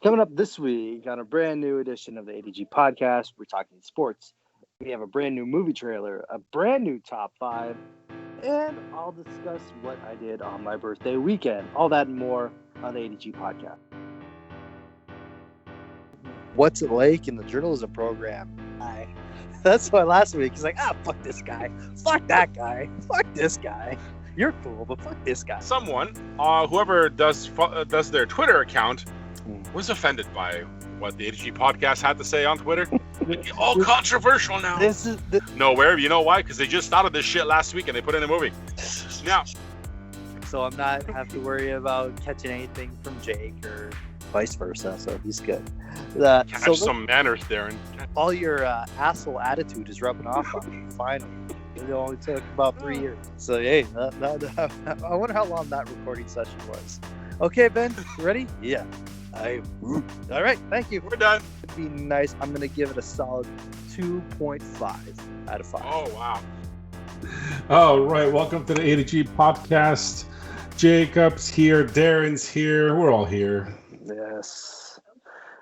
Coming up this week on a brand new edition of the ADG podcast, we're talking sports. We have a brand new movie trailer, a brand new top 5, and I'll discuss what I did on my birthday weekend. All that and more on the ADG podcast. What's it like in the journalism program? That's why last week he's like, fuck this guy, fuck that guy, fuck this guy. You're cool, but fuck this guy. Someone, whoever does their Twitter account, was offended by what the ADG podcast had to say on Twitter. All controversial now. Nowhere. You know why? Because they just started this shit last week and they put in a movie. Now, so I'm not have to worry about catching anything from Jake or vice versa. So he's good. Catch some manners, Darrin. All your asshole attitude is rubbing off on you. Finally, it only took about 3 years. So hey, I wonder how long that recording session was. Okay, Ben, you ready? Yeah. All right, thank you. We're done. It'd be nice. I'm gonna give it a solid 2.5 out of 5. Oh wow. All right, welcome to the ADG podcast. Jakub's here, Darrin's here. We're all here. Yes.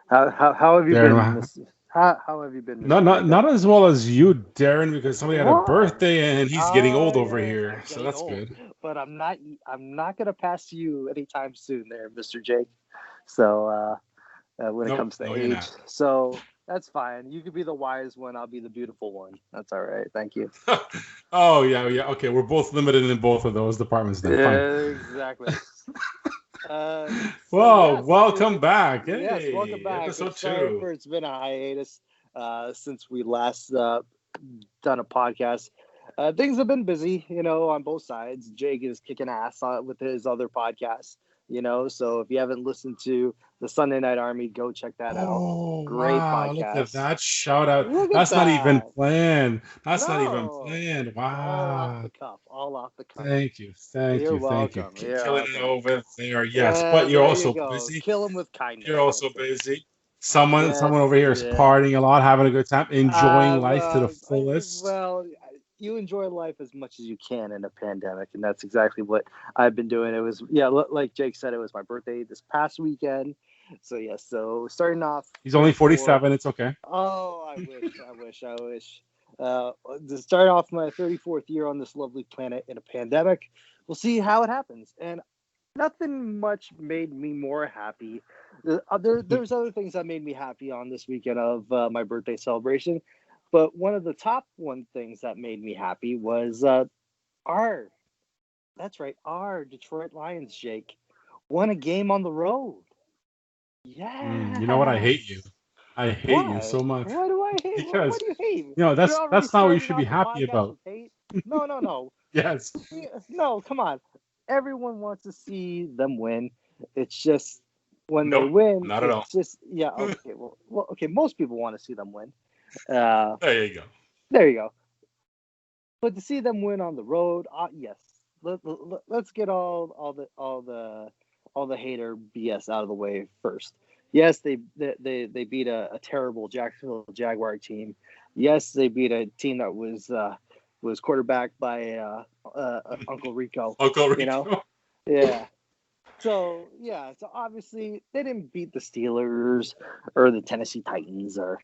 How have you been? How have you been? Not as well as you, Darrin, because somebody had a birthday and he's getting old over here, so that's old. Good. But I'm not gonna pass you anytime soon, there, Mr. Jake. So when it comes to age, so that's fine. You could be the wise one. I'll be the beautiful one. That's all right. Thank you. Oh yeah. Okay, we're both limited in both of those departments. Then. Yeah, exactly. Welcome back. Hey, yes, welcome back. Episode 2. It's been a hiatus since we last done a podcast. Things have been busy, on both sides. Jake is kicking ass with his other podcasts, so if you haven't listened to the Sunday Night Army, go check that out. Great podcast. Look at that shout out. That's not even planned. Not even planned. Wow. All off the cuff. Thank you. You're welcome. Keep killing it over there. Yes, but you're also busy. Kill him with kindness. You're also busy. Someone over here is partying a lot, having a good time, enjoying life to the fullest. You enjoy life as much as you can in a pandemic, and that's exactly what I've been doing. It was, like Jake said, it was my birthday this past weekend. So starting off. He's only 47. It's okay. Oh, I wish. To start off my 34th year on this lovely planet in a pandemic, we'll see how it happens. And nothing much made me more happy. There's other things that made me happy on this weekend of my birthday celebration. But one of the top things that made me happy was our Detroit Lions, Jake, won a game on the road. Yeah. You know what? I hate you. I hate you so much. Why do I hate? Because what do you hate? That's not what you should be happy about. No. Yes. No, come on. Everyone wants to see them win. It's just when they win. Not at all. Just okay. Well, okay. Most people want to see them win. There you go. There you go. But to see them win on the road, yes. Let's get all the hater BS out of the way first. Yes, they beat a terrible Jacksonville Jaguar team. Yes, they beat a team that was quarterbacked by Uncle Rico. Uncle Rico. Yeah. So obviously they didn't beat the Steelers or the Tennessee Titans or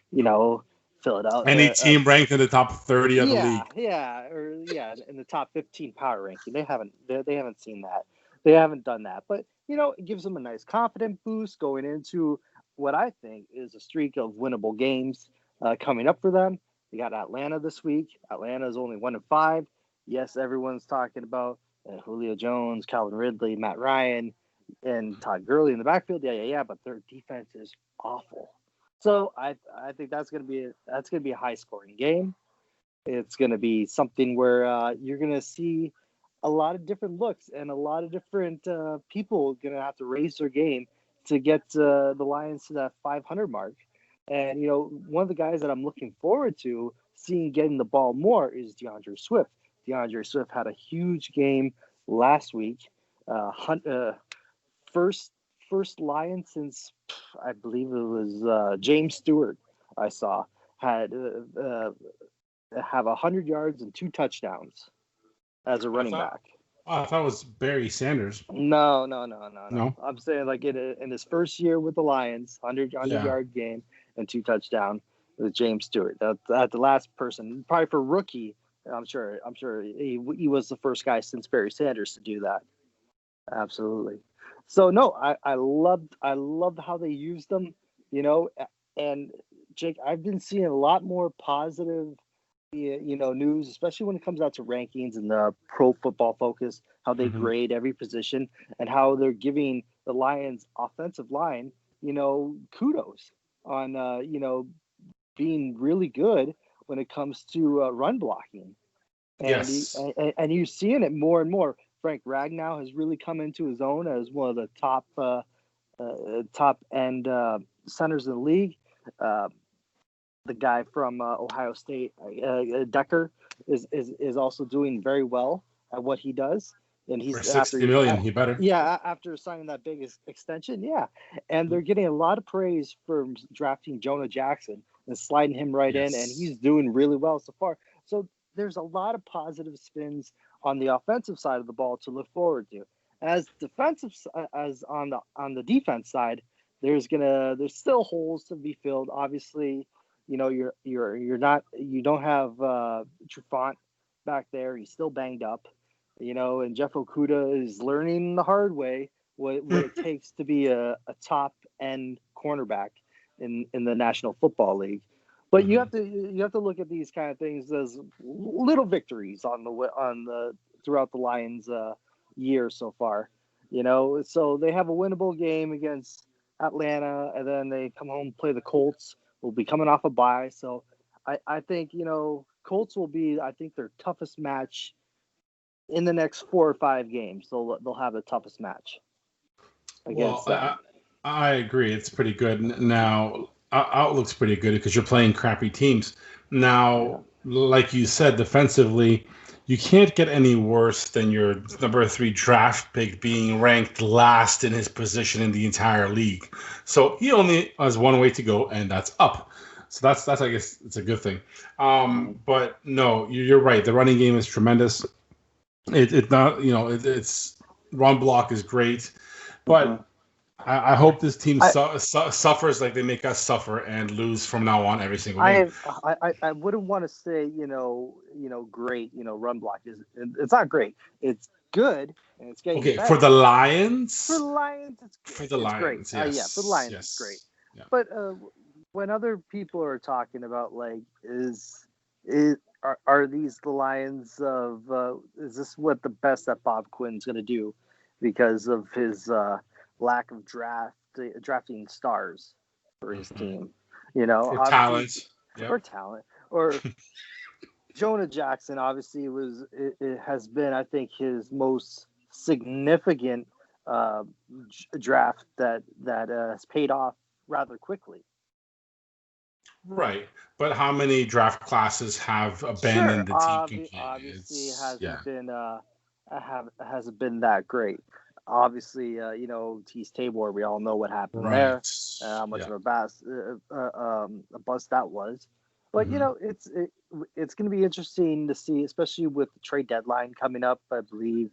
Philadelphia. Any team ranked in the top 30 of the league. In the top 15 power ranking. They haven't seen that. They haven't done that. But it gives them a nice confidence boost going into what I think is a streak of winnable games coming up for them. They got Atlanta this week. Atlanta is only 1-5. Yes, everyone's talking about Julio Jones, Calvin Ridley, Matt Ryan, and Todd Gurley in the backfield. Yeah. But their defense is awful. So I think that's gonna be a high scoring game. It's gonna be something where you're gonna see a lot of different looks and a lot of different people gonna have to raise their game to get the Lions to that 500 mark. And one of the guys that I'm looking forward to seeing getting the ball more is DeAndre Swift. DeAndre Swift had a huge game last week. First Lion since I believe it was James Stewart. I saw had have 100 yards and 2 touchdowns as a running back. Oh, I thought it was Barry Sanders. No. No? I'm saying like in his first year with the Lions, 100-yard game and 2 touchdowns with James Stewart. That the last person, probably for rookie. I'm sure he was the first guy since Barry Sanders to do that. Absolutely. So no, I loved how they used them, and Jake, I've been seeing a lot more positive news, especially when it comes out to rankings and the Pro Football Focus, how they grade every position and how they're giving the Lions offensive line, kudos on being really good when it comes to run blocking. And Yes. and you're seeing it more and more. Frank Ragnow has really come into his own as one of the top end centers in the league. The guy from Ohio State, Decker, is also doing very well at what he does. And he's For $60 million, he better. Yeah, after signing that big extension, yeah. And they're getting a lot of praise for drafting Jonah Jackson and sliding him right in, and he's doing really well so far. So there's a lot of positive spins on the offensive side of the ball to look forward to. As on the defense side, there's still holes to be filled. Obviously, you don't have Trufant back there. He's still banged up, and Jeff Okudah is learning the hard way what it takes to be a top end cornerback in the National Football League. But you have to look at these kind of things as little victories on the throughout the Lions year so far. So they have a winnable game against Atlanta, and then they come home and play the Colts. Will be coming off a bye, so I think Colts will be their toughest match in the next 4 or 5 games. They'll have the toughest match against them. I agree. It's pretty good. Now, outlook's pretty good because you're playing crappy teams. Now, like you said, defensively, you can't get any worse than your number 3 draft pick being ranked last in his position in the entire league. So he only has one way to go, and that's up. So that's I guess it's a good thing. But no, you're right. The running game is tremendous. It's run block is great, but I hope this team suffers like they make us suffer and lose from now on every single game. I wouldn't want to say great. Run block it's not great. It's good and it's getting better. For the Lions. For the Lions, it's for the Lions. Great. Yes. For the Lions, it's great. Yeah. But when other people are talking about like are these the Lions of is this what the best that Bob Quinn's going to do because of his lack of drafting stars for his team, for talent, or talent, or Jonah Jackson obviously it has been I think his most significant draft that has paid off rather quickly. Right, but how many draft classes have abandoned the team completely? Obviously, hasn't been that great. Obviously, Tease Tabor, we all know what happened there, how much of a bust that was. But it's going to be interesting to see, especially with the trade deadline coming up. I believe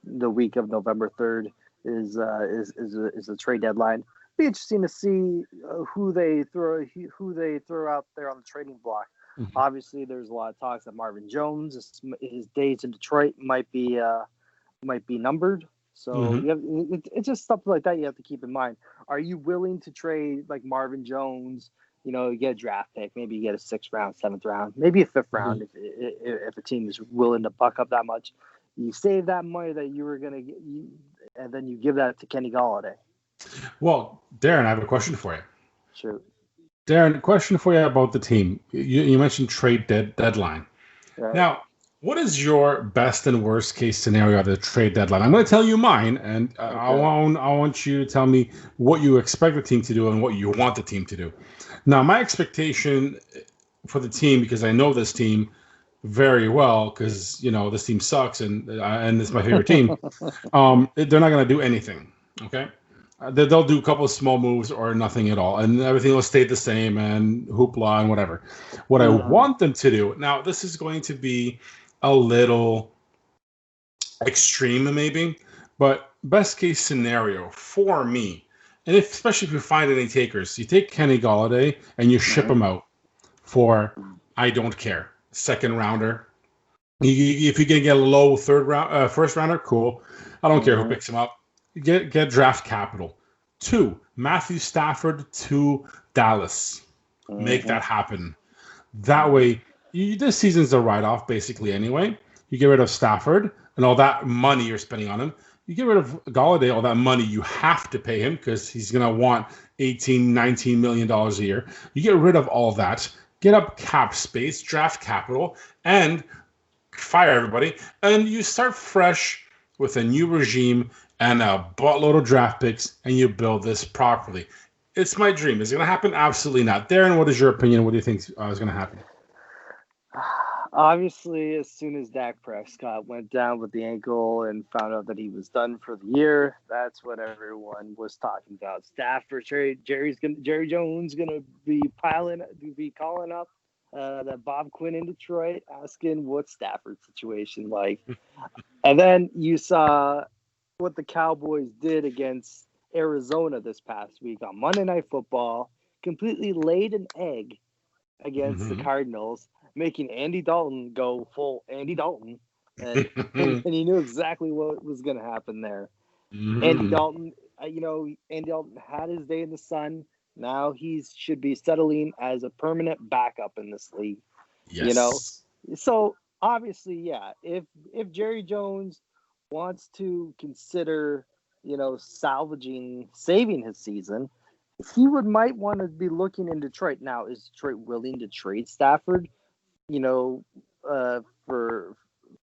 the week of November 3rd is the trade deadline. Be interesting to see who they throw out there on the trading block. Obviously, there's a lot of talks that Marvin Jones, his days in Detroit might be numbered. So it's just stuff like that you have to keep in mind. Are you willing to trade like Marvin Jones? You get a draft pick, maybe you get a 6th round, 7th round, maybe a 5th round if a team is willing to buck up that much. You save that money that you were going to get, and then you give that to Kenny Golladay. Well, Darren, I have a question for you. Sure. Darren, a question for you about the team. You mentioned trade deadline. Right. Now, what is your best and worst case scenario at the trade deadline? I'm going to tell you mine, and I want you to tell me what you expect the team to do and what you want the team to do. Now, my expectation for the team, because I know this team very well, because this team sucks and it's my favorite team. They're not going to do anything. Okay. They'll do a couple of small moves or nothing at all, and everything will stay the same and hoopla and whatever. What I want them to do now, this is going to be a little extreme maybe, but best case scenario for me, and especially if you find any takers, you take Kenny Golladay and you ship him out for I don't care second rounder. If you can get a low first rounder, cool. I don't care who picks him up. Get draft capital. 2, Matthew Stafford to Dallas. Make that happen. That way, this season's a write-off basically anyway. You get rid of Stafford and all that money you're spending on him. You get rid of Golladay, all that money you have to pay him because he's going to want $18, $19 million a year. You get rid of all that, get up cap space, draft capital, and fire everybody. And you start fresh with a new regime and a buttload of draft picks, and you build this properly. It's my dream. Is it going to happen? Absolutely not. Darren, what is your opinion? What do you think is going to happen? Obviously, as soon as Dak Prescott went down with the ankle and found out that he was done for the year, that's what everyone was talking about. Stafford trade. Jerry Jones gonna be calling up that Bob Quinn in Detroit, asking what's Stafford's situation like. And then you saw what the Cowboys did against Arizona this past week on Monday Night Football. Completely laid an egg against the Cardinals, making Andy Dalton go full Andy Dalton, and he knew exactly what was going to happen there. Andy Dalton, Andy Dalton had his day in the sun. Now he should be settling as a permanent backup in this league. Yes. So obviously, yeah, if Jerry Jones wants to consider, saving his season, he might want to be looking in Detroit. Now, is Detroit willing to trade Stafford,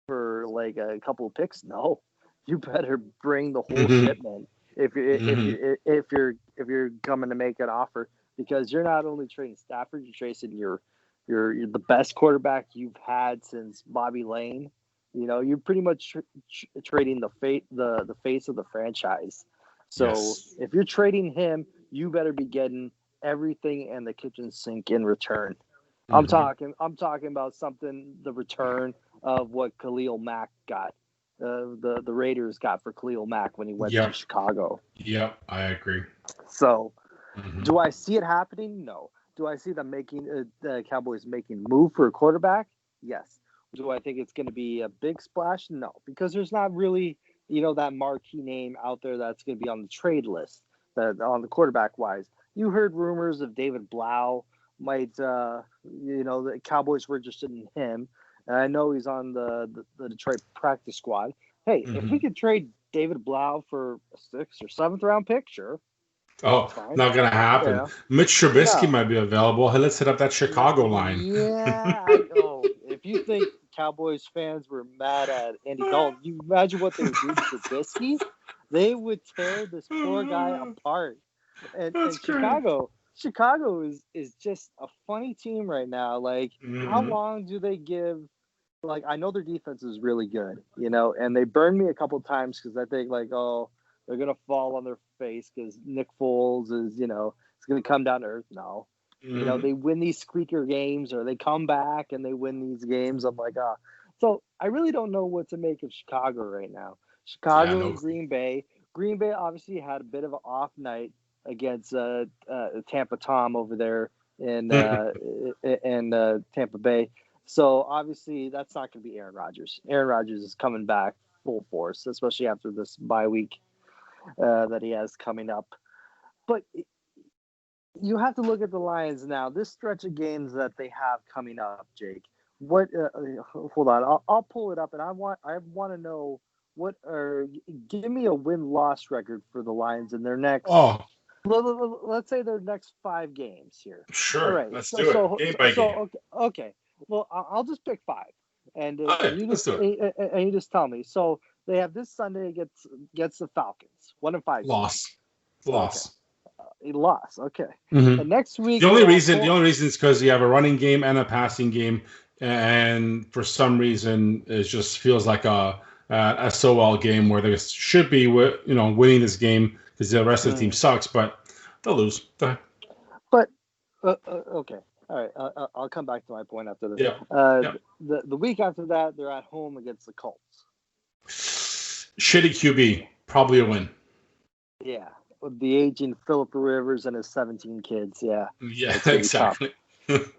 for like a couple of picks? No, you better bring the whole shipment if you're coming to make an offer, because you're not only trading Stafford, you're trading you're the best quarterback you've had since Bobby Lane. You're pretty much trading the face of the franchise. So if you're trading him, you better be getting everything and the kitchen sink in return. I'm talking about the return of what Khalil Mack got. The Raiders got for Khalil Mack when he went to Chicago. Yep, I agree. So, do I see it happening? No. Do I see them making the Cowboys making move for a quarterback? Yes. Do I think it's going to be a big splash? No, because there's not really that marquee name out there that's going to be on the trade list. On the quarterback wise, you heard rumors of David Blau might, the Cowboys were interested in him, and I know he's on the Detroit practice squad. Hey, if we could trade David Blau for a 6th or 7th round pick, sure. Oh, not gonna happen. Yeah. Mitch Trubisky might be available. Hey, let's hit up that Chicago line. Yeah, if you think Cowboys fans were mad at Andy Dalton, you imagine what they would do to Trubisky? They would tear this poor guy apart. And Chicago is just a funny team right now. Like, how long do they give? Like, I know their defense is really good, and they burned me a couple of times because I think they're gonna fall on their face because Nick Foles is it's gonna come down to earth. No, they win these squeaker games, or they come back and they win these games. I'm like, so I really don't know what to make of Chicago right now. Chicago and Green Bay. Green Bay obviously had a bit of an off night against Tampa Tom over there in Tampa Bay. So obviously that's not going to be Aaron Rodgers. Aaron Rodgers is coming back full force, especially after this bye week that he has coming up. But you have to look at the Lions now. This stretch of games that they have coming up, Jake. What? Hold on, I'll pull it up, and I want to know give me a win-loss record for the Lions in their next. Let's say their next 5 games here. Sure. All right. Let's do it. Game by game. Okay. Well, I'll just pick 5, and you just tell me. So they have this Sunday against the Falcons. 1-5. Loss. He lost. Okay. And next week. The only reason is because you have a running game and a passing game, and for some reason it just feels like a SOL game where they should be winning this game because the rest of the team sucks, but they'll lose. But okay. All right, I'll come back to my point after this. Yeah. The week after that, they're at home against the Colts. shitty QB, probably a win. Yeah, with the aging Phillip Rivers and his 17 kids. Yeah, Yeah, exactly.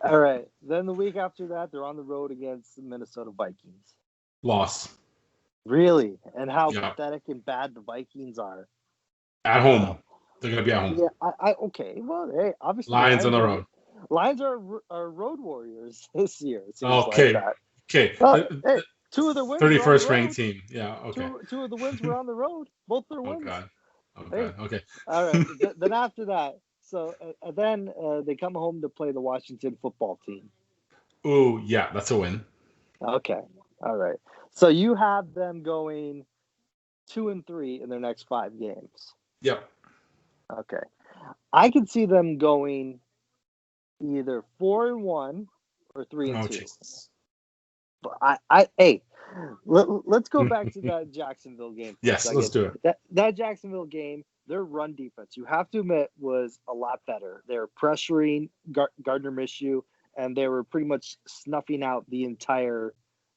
All right. Then the week after that, they're on the road against the Minnesota Vikings. Loss. Really? And how pathetic and bad the Vikings are. At home. They're going to be at home. Yeah, okay. Well, hey, obviously. Lions on the road. Lions are road warriors this year. It seems okay. Like that. Okay. Well, hey, two of the wins 31st ranked team. Yeah, okay. Two of the wins were on the road. Both their wins. Oh, God. Okay. All right. Then after that, so then they come home to play the Washington football team. Ooh, yeah, that's a win. Okay. All right. So you have them going 2-3 in their next 5 games. Yep. Okay. I could see them going either 4-1 or 3-2. Jesus. But let's go back to that Jacksonville game. Yes, let's do it. That Jacksonville game, their run defense, you have to admit, was a lot better. They were pressuring Gardner Minshew, and they were pretty much snuffing out the entire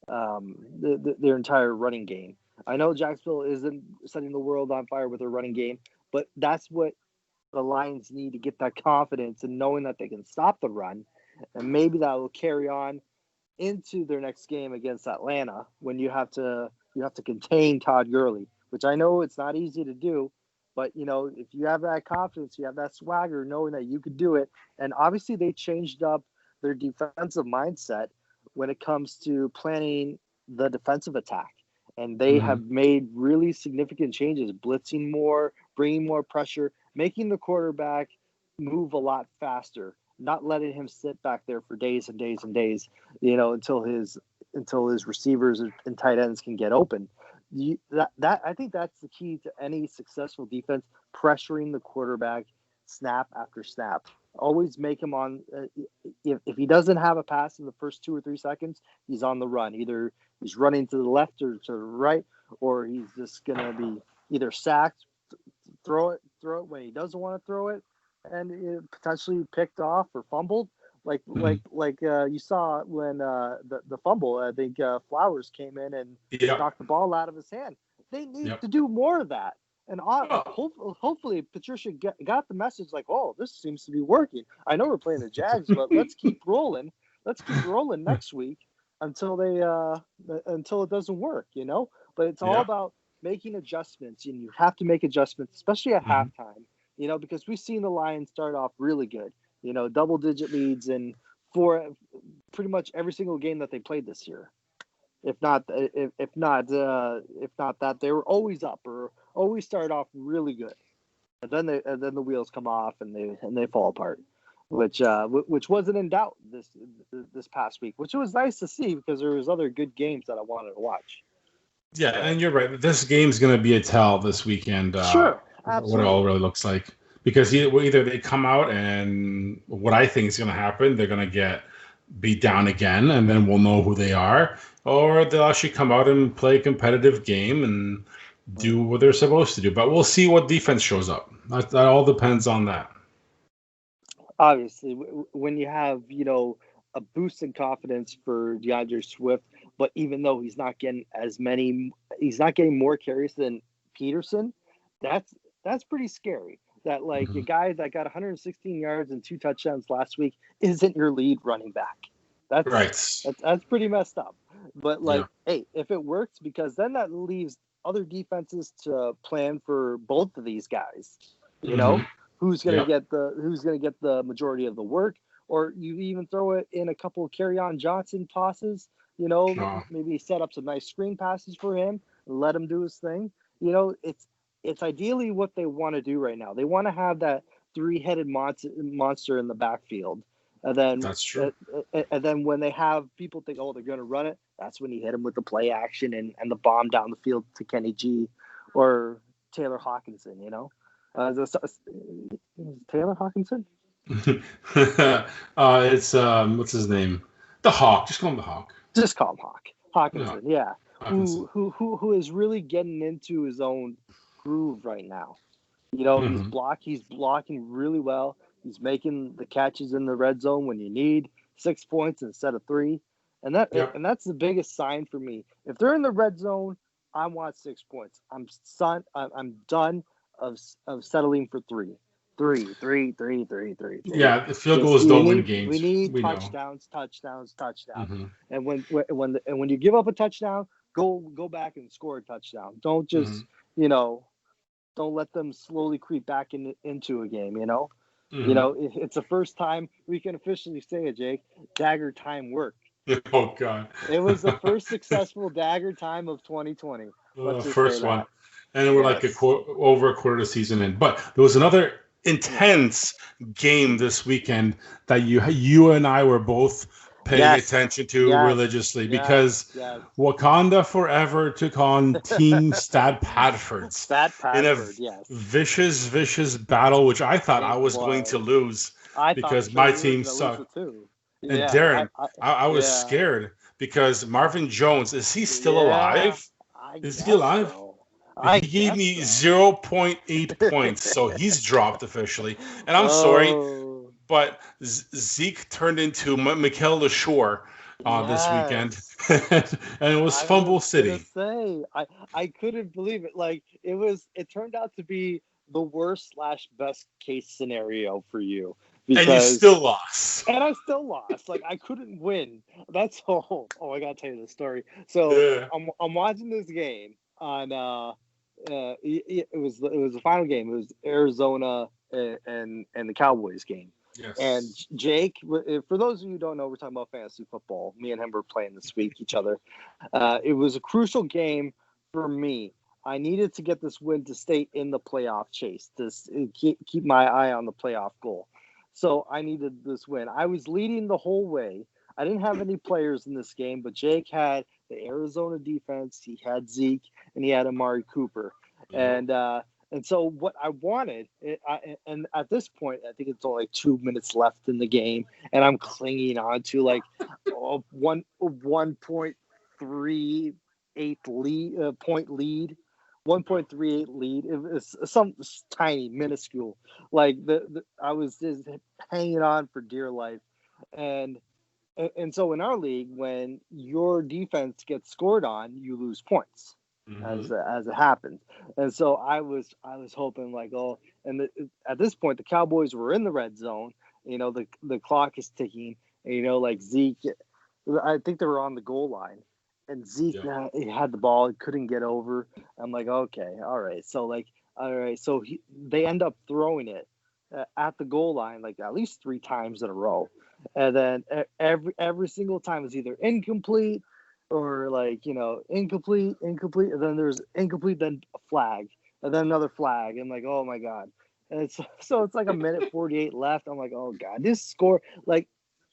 their entire running game. I know Jacksonville isn't setting the world on fire with their running game, but that's what the Lions need to get that confidence and knowing that they can stop the run, and maybe that will carry on into their next game against Atlanta when you have to contain Todd Gurley, which I know it's not easy to do, but if you have that confidence, you have that swagger, knowing that you could do it. And obviously they changed up their defensive mindset when it comes to planning the defensive attack, and they have made really significant changes, blitzing more, bringing more pressure, making the quarterback move a lot faster, not letting him sit back there for days and days and days, until his receivers and tight ends can get open. That I think that's the key to any successful defense: pressuring the quarterback snap after snap. Always make him on. If he doesn't have a pass in the first 2 or 3 seconds, he's on the run. Either he's running to the left or to the right, or he's just gonna be either sacked, throw it when he doesn't want to throw it, and potentially picked off or fumbled, like you saw when the fumble. I think Flowers came in and knocked the ball out of his hand. They need to do more of that, and hopefully Patricia got the message like, oh, this seems to be working. I know we're playing the Jags, but let's keep rolling. Let's keep rolling next week until it doesn't work, But it's all about making adjustments, and you have to make adjustments, especially at halftime. Because we've seen the Lions start off really good, double-digit leads and for pretty much every single game that they played this year. If not that, they were always up or always start off really good, and then the wheels come off and they fall apart, which wasn't in doubt this past week, which was nice to see because there was other good games that I wanted to watch. Yeah, and you're right. This game's going to be a tell this weekend. Sure. Absolutely. What it all really looks like, because either they come out and what I think is going to happen, they're going to get beat down again, and then we'll know who they are, or they'll actually come out and play a competitive game and do what they're supposed to do. But we'll see what defense shows up. That all depends on that. Obviously, when you have a boost in confidence for DeAndre Swift, but even though he's not getting more carries than Peterson, that's pretty scary. That a guy that got 116 yards and 2 touchdowns last week isn't your lead running back. That's right. That's pretty messed up. But hey, if it works, because then that leaves other defenses to plan for both of these guys. Who's going to get the majority of the work, or you even throw it in a couple of Kerryon Johnson tosses. Maybe set up some nice screen passes for him and let him do his thing. It's ideally what they want to do right now. They want to have that 3-headed monster in the backfield. And then that's true. And then when they have people think, oh, they're going to run it, that's when you hit them with the play action and the bomb down the field to Kenny G or Taylor Hawkinson, Taylor Hawkinson? It's what's his name? The Hawk. Just call him the Hawk. Just call him Hawk. Hawkinson, yeah. Hawkinson. Who is really getting into his own groove right now. He's blocking really well. He's making the catches in the red zone when you need 6 points instead of 3. And that's the biggest sign for me. If they're in the red zone, I want 6 points. I'm done of settling for three. Three. Yeah, the field goals don't win games. We need touchdowns. Mm-hmm. And when you give up a touchdown, go back and score a touchdown. Don't just don't let them slowly creep back into a game. It's the first time we can officially say it, Jake. Dagger time worked. Oh God! It was the first successful dagger time of 2020. First one, and we're like over a quarter of the season in. But there was another intense game this weekend that you and I were both paying attention to religiously because Wakanda Forever took on Team Stad Padfords in a vicious battle, which I thought I was going to lose because my team sucked. And Darren, I was scared because Marvin Jones, is he still alive? Is he alive? So. He gave me 0.8 points, so he's dropped officially. And I'm sorry, but Zeke turned into Mikel LeShore this weekend, and it was Fumble City. I couldn't believe it. Like it turned out to be the worst / best case scenario for you. And you still lost. And I still lost. Like I couldn't win. That's all. Oh, I gotta tell you the story. So I'm watching this game on. It was the final game. It was Arizona and the Cowboys game. Yes. And Jake, for those of you who don't know, we're talking about fantasy football. Me and him were playing this week each other. It was a crucial game for me. I needed to get this win to stay in the playoff chase, to keep my eye on the playoff goal. So I needed this win. I was leading the whole way. I didn't have any players in this game, but Jake had the Arizona defense. He had Zeke, and he had Amari Cooper. Yeah. And so what I wanted, and at this point, I think it's only like 2 minutes left in the game, and I'm clinging on to like 1.38 point lead. 1.38 lead. It was some tiny, minuscule. Like I was just hanging on for dear life, and so in our league, when your defense gets scored on, you lose points, as it happens. And so I was hoping like, at this point the Cowboys were in the red zone. The clock is ticking. And, like Zeke, I think they were on the goal line. And Zeke he had the ball, he couldn't get over. I'm like, okay, all right. So so they end up throwing it at the goal line like at least 3 times in a row, and then every single time is either incomplete or incomplete, and then there's incomplete, then a flag, and then another flag. I'm like, oh my God. And it's like a minute 48 left. I'm like, oh God, this score, like,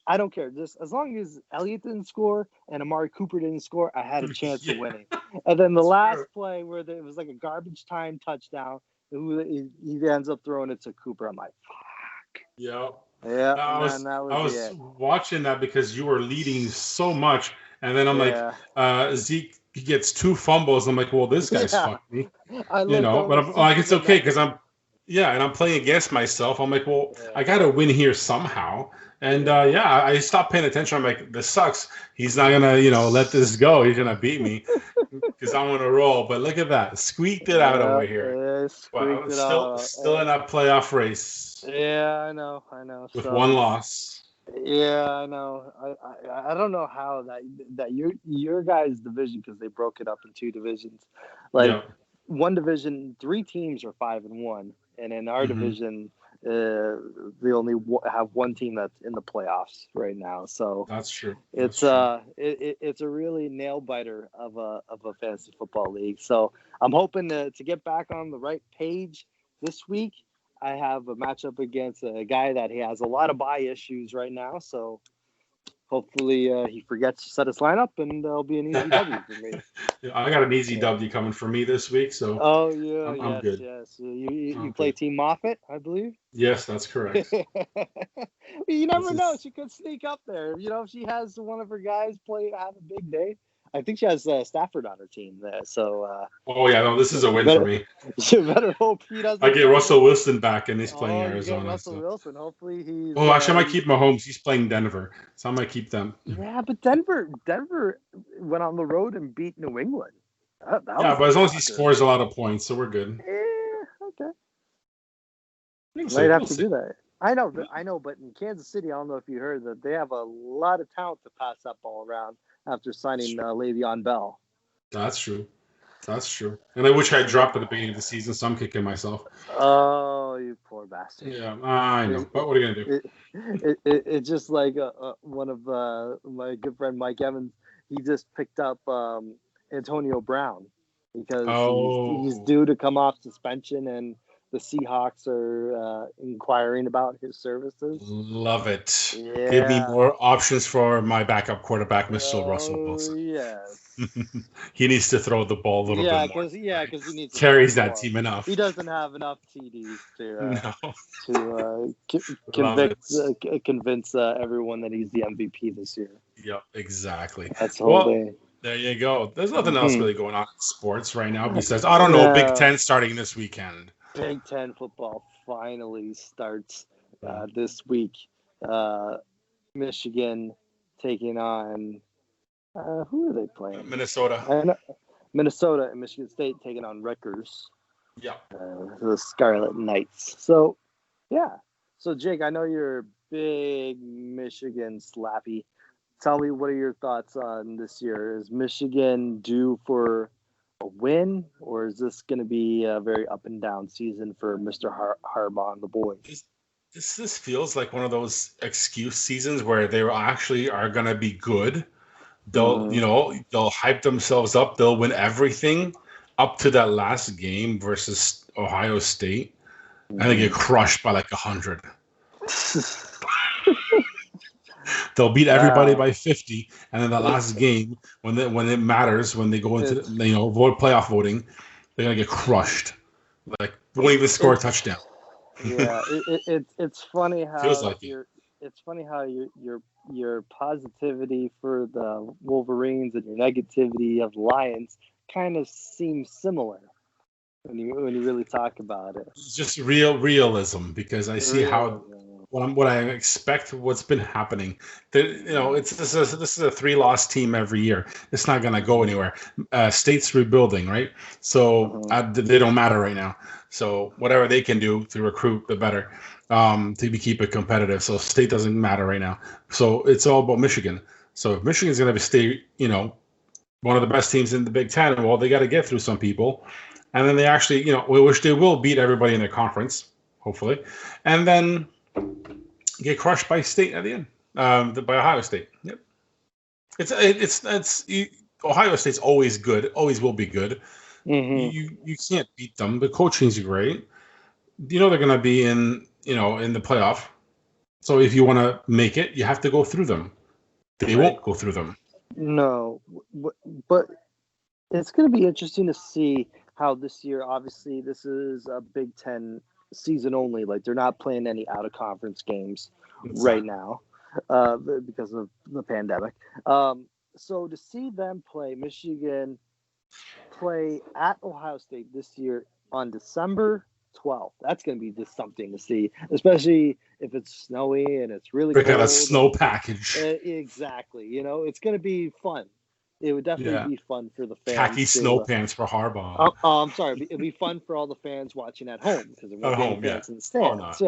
I don't care. Just as long as Elliott didn't score and Amari Cooper didn't score, I had a chance of winning. And then the last play where it was like a garbage time touchdown, he ends up throwing it to Cooper. I'm like, fuck. Yeah. Yeah. I was watching that because you were leading so much, and then I'm like, Zeke gets 2 fumbles. I'm like, well, this guy's fucked me. But I'm like, it's okay because I'm playing against myself. I'm like, well, I got to win here somehow. And I stopped paying attention. I'm like, this sucks. He's not gonna, let this go. He's gonna beat me because I'm on a roll. But look at that, squeaked it out over here. Wow, still in that playoff race. Yeah, I know. With 1 loss. Yeah, I know. I don't know how that your guys' division, because they broke it up in 2 divisions. One division, 3 teams are 5-1, and in our division. We only have 1 team that's in the playoffs right now, so that's true. It's a really nail biter of a fantasy football league. So I'm hoping to get back on the right page this week. I have a matchup against a guy that he has a lot of bye issues right now, so hopefully he forgets to set his lineup, and there'll be an easy W for me. I got an easy W coming for me this week, so I'm good. Yes. You play Team Moffitt, I believe? Yes, that's correct. You never know. She could sneak up there. If she has one of her guys have a big day. I think she has Stafford on her team there. So. This is a win for me. You better hope he doesn't. I get Russell Wilson back, and he's playing Arizona. Russell Wilson. Hopefully he's. Oh, actually, I might keep Mahomes. He's playing Denver, so I might keep them. Yeah, but Denver went on the road and beat New England. Yeah, but as long as he scores a lot of points, so we're good. Okay. Might have to do that. I know, but in Kansas City, I don't know if you heard that they have a lot of talent to pass that ball around after signing Le'Veon Bell. That's true. And I wish I dropped at the beginning of the season, so I'm kicking myself. Oh, you poor bastard. Yeah, I know. But what are you going to do? It's just like one of my good friend Mike Evans. He just picked up Antonio Brown because he's due to come off suspension, and the Seahawks are inquiring about his services. Love it. Yeah. Give me more options for my backup quarterback, Mr. Russell Wilson. Yes. He needs to throw the ball a little bit more. Because he needs to carries that team enough. He doesn't have enough TDs to convince everyone that he's the MVP this year. Yep, exactly. That's the whole thing. There you go. There's nothing else really going on in sports right now besides, I don't know, Big Ten starting this weekend. Big Ten football finally starts this week. Michigan taking on who are they playing? Minnesota. Minnesota and Michigan State taking on Rutgers. Yeah. The Scarlet Knights. So, yeah. So, Jake, I know you're a big Michigan slappy. Tell me, what are your thoughts on this year? Is Michigan due for a win, or is this going to be a very up and down season for Mr. Harbaugh and the boys? This feels like one of those excuse seasons where they actually are going to be good. They'll they'll hype themselves up. They'll win everything up to that last game versus Ohio State, and they get crushed by like 100. They'll beat everybody by 50, and then the last game, when it matters, when they go into playoff voting, they're gonna get crushed. Like won't even score a touchdown. Yeah, it's funny how feels like it's funny how your positivity for the Wolverines and your negativity of the Lions kind of seems similar when you really talk about it. It's just realism, because I see how what I expect, what's been happening. This is a 3-loss team every year. It's not gonna go anywhere. State's rebuilding, right? So they don't matter right now. So whatever they can do to recruit, the better. To keep it competitive. So State doesn't matter right now. So it's all about Michigan. So if Michigan's going to stay, one of the best teams in the Big Ten, well, they got to get through some people. And then they actually, we wish they will beat everybody in their conference, hopefully. And then get crushed by State at the end, by Ohio State. Yep. It's Ohio State's always good, always will be good. Mm-hmm. You can't beat them. The coaching's great. They're going to be in the playoff. So if you want to make it, you have to go through them. They won't go through them. No, but it's going to be interesting to see how this year, obviously, this is a Big Ten season only. Like, they're not playing any out-of-conference games right now because of the pandemic. So to see them play, Michigan play at Ohio State this year on December 12th. That's going to be just something to see, especially if it's snowy and it's really cold. Got a snow package. Exactly. It's going to be fun. It would definitely be fun for the fans. Khaki snow pants for Harbaugh. I'm sorry. It'd be fun for all the fans watching at home because there won't be fans in the stands.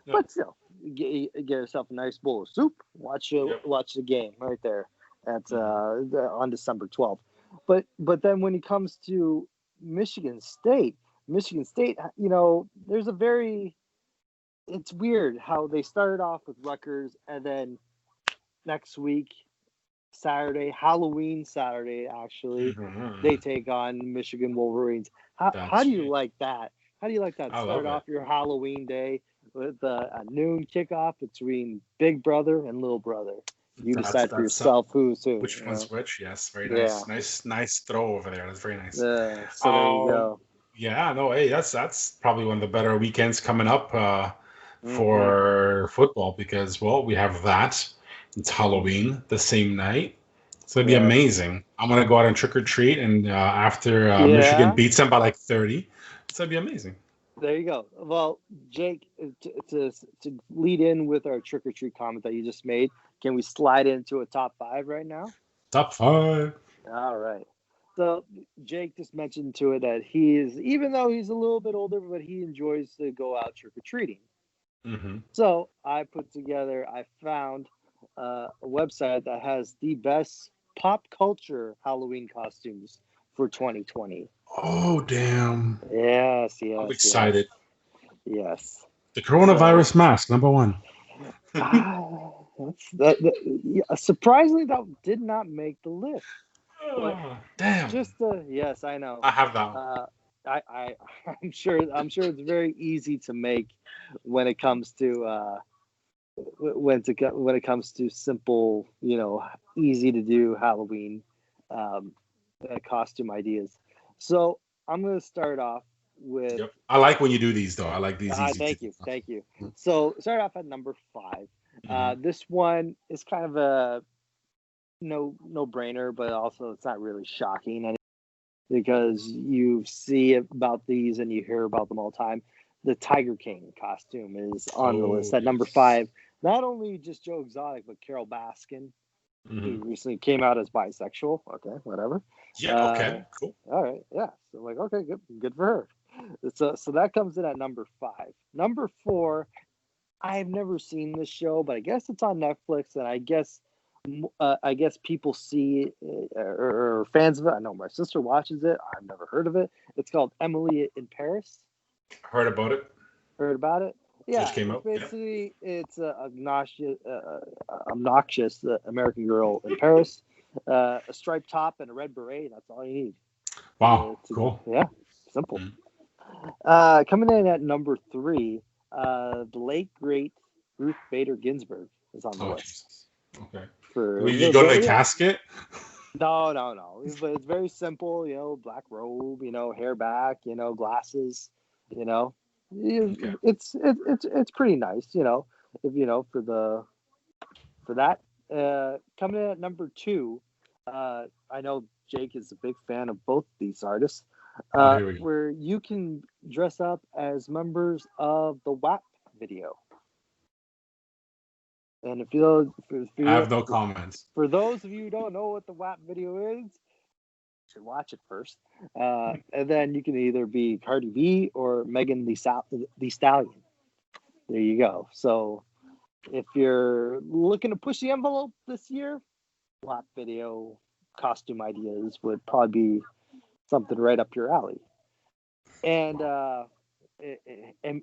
But still, get yourself a nice bowl of soup. Watch the game right there on December 12th. But then when it comes to Michigan State, there's it's weird how they started off with Rutgers, and then next week, Halloween Saturday, actually, they take on Michigan Wolverines. How do you like that? How do you like that? Start off your Halloween day with a noon kickoff between Big Brother and Little Brother. You decide for yourself who's who. Which one's which? Yes, very nice. Yeah. Nice throw over there. That's very nice. So there you go. Yeah, no, hey, that's probably one of the better weekends coming up for football because, we have that. It's Halloween the same night. So it'd be amazing. I'm going to go out and trick or treat, and after Michigan beats them by like 30, so it'd be amazing. There you go. Well, Jake, to lead in with our trick or treat comment that you just made, can we slide into a top 5 right now? Top 5. All right. So Jake just mentioned to it that he is, even though he's a little bit older, but he enjoys to go out trick or treating. Mm-hmm. So I found a website that has the best pop culture Halloween costumes for 2020. Oh, damn. Yes, I'm excited. Yes. The coronavirus mask, number one. Surprisingly, that did not make the list. Oh, damn. Yes, I know. I have that one. I'm sure it's very easy to make when it comes to when it comes to simple, easy to do Halloween costume ideas. So I'm going to start off with. Yep. I like when you do these, though. I like these easy. Thank you. So start off at number 5. This one is kind of a no brainer, but also it's not really shocking because you see about these and you hear about them all the time. The Tiger King costume is on the list at number 5. Not only just Joe Exotic, but Carol Baskin, who recently came out as bisexual. Okay, whatever. Yeah. Okay. Cool. All right. Yeah. So okay, good for her. So that comes in at number 5. Number 4. I've never seen this show, but I guess it's on Netflix, and I guess people see or fans of it. I know my sister watches it. I've never heard of it. It's called Emily in Paris. Heard about it. Heard about it? Yeah. Just came out. Basically, it's an obnoxious American girl in Paris. A striped top and a red beret. That's all you need. Wow. Cool. Yeah. Simple. Coming in at number 3, the late great Ruth Bader Ginsburg is on the list. Jesus. Okay. You go to the casket? No. But it's very simple. Black robe. Hair back. Glasses. Okay. It's pretty nice. If for that. Coming in at number 2, I know Jake is a big fan of both these artists. Where you can dress up as members of the WAP video. And I have no comments. For those of you who don't know what the WAP video is, you should watch it first. And then you can either be Cardi B or Megan Thee Stallion. There you go. So if you're looking to push the envelope this year, WAP video costume ideas would probably be something right up your alley. And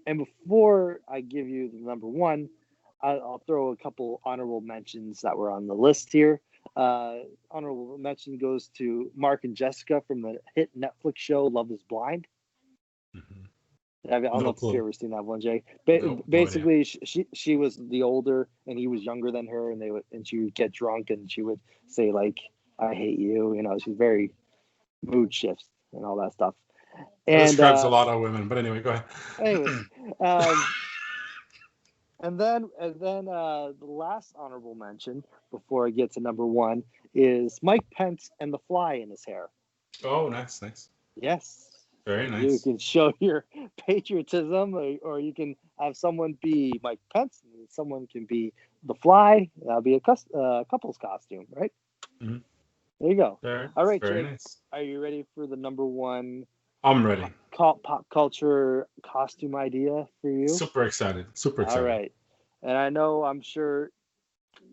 before I give you the number 1, I'll throw a couple honorable mentions that were on the list here. Honorable mention goes to Mark and Jessica from the hit Netflix show Love Is Blind. I don't know if you've ever seen that one, Jay. Basically, she was the older, and he was younger than her, and she would get drunk, and she would say like, "I hate you." She's very mood shifts and all that stuff. And describes a lot of women, but anyway, go ahead. Anyways, and then the last honorable mention before I get to number 1 is Mike Pence and the fly in his hair. Oh, nice. Yes. Very nice. You can show your patriotism, or you can have someone be Mike Pence, and someone can be the fly. That'll be a couple's costume, right? Mm-hmm. There you go. All right, very Jake, nice. Are you ready for the number 1? I'm ready. Pop culture costume idea for you? Super excited. All right. And I'm sure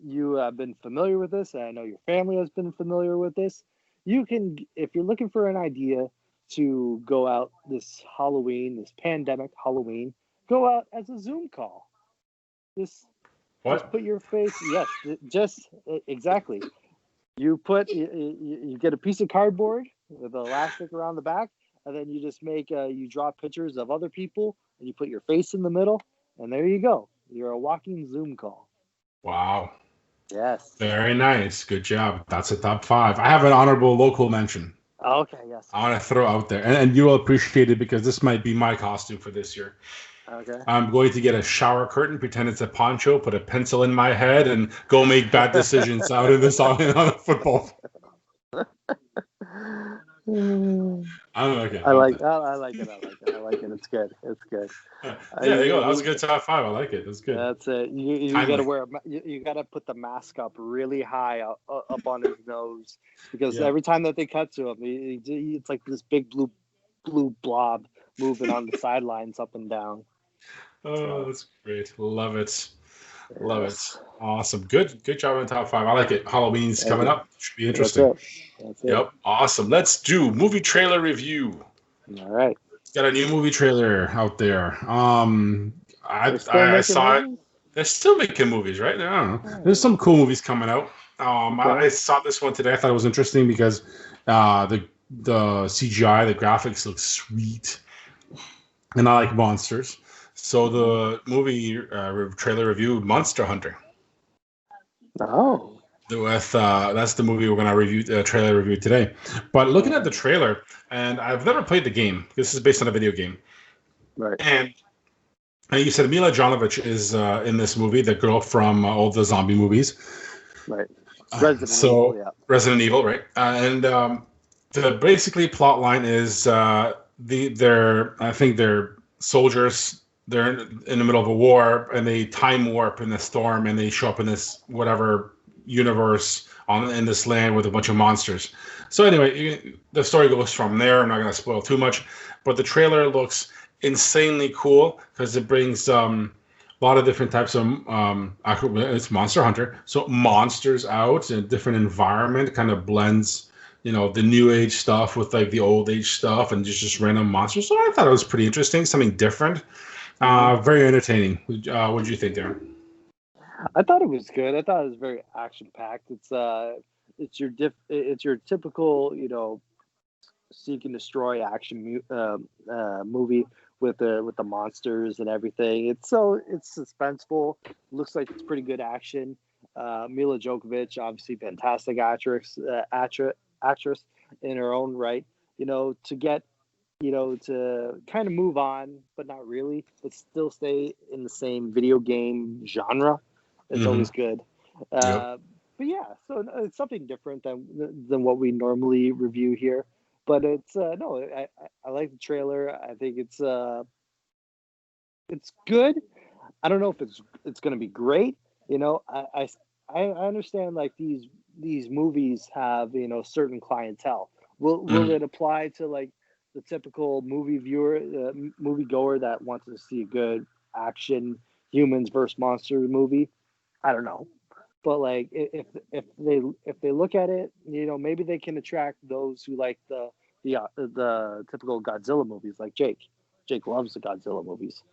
you have been familiar with this, and I know your family has been familiar with this. You can, if you're looking for an idea to go out this Halloween, this pandemic Halloween, go out as a Zoom call. Just put your face. Yes, just exactly. You get a piece of cardboard with elastic around the back, and then you just you draw pictures of other people, and you put your face in the middle, and there you go. You're a walking Zoom call. Wow. Yes. Very nice. Good job. That's a top 5. I have an honorable local mention. Okay, yes. I want to throw out there, and you will appreciate it because this might be my costume for this year. Okay. I'm going to get a shower curtain, pretend it's a poncho, put a pencil in my head, and go make bad decisions out in on a football. I like it. I like it. I like it. It's good. It's good. Yeah, there you go. That was a good top 5. I like it. That's good. That's it. You got to wear you got to put the mask up really high up on his nose, because every time that they cut to him, it's like this big blue blob moving on the sidelines up and down. Oh, that's great. Love it. Love it. Awesome. Good job on the top 5. I like it. Halloween's coming up. Should be interesting. That's it. Yep. Awesome. Let's do movie trailer review. All right. Got a new movie trailer out there. I saw it. They're still making movies, right? I don't know. There's some cool movies coming out. I saw this one today. I thought it was interesting because the CGI, the graphics look sweet, and I like monsters. So the movie trailer review, Monster Hunter. Oh. That's the movie we're going to review, trailer review today. But looking at the trailer, and I've never played the game. This is based on a video game. Right. And you said Mila Jovovich is in this movie, the girl from all the zombie movies. Right. Resident Evil, right? And the basically plot line is I think they're soldiers. They're in the middle of a war, and they time warp in a storm, and they show up in this whatever universe in this land with a bunch of monsters. So anyway, the story goes from there. I'm not going to spoil too much, but the trailer looks insanely cool because it brings a lot of different types of it's Monster Hunter, so monsters out in a different environment, kind of blends the new age stuff with like the old age stuff and just random monsters. So I thought it was pretty interesting, something different. Very entertaining. What did you think, Darrin? I thought it was good. I thought it was very action packed. It's your typical seek and destroy action movie with the monsters and everything. It's suspenseful. Looks like it's pretty good action. Mila Jovovich, obviously fantastic actress in her own right. To kind of move on, but not really, but still stay in the same video game genre. It's always good. But yeah, so it's something different than what we normally review here. But it's I like the trailer. I think it's good. I don't know if it's going to be great. I understand like these movies have certain clientele. Will it apply to like the typical moviegoer that wants to see a good action humans versus monsters movie? I don't know, but like if they look at it, maybe they can attract those who like the typical Godzilla movies, like Jake. Jake loves the Godzilla movies,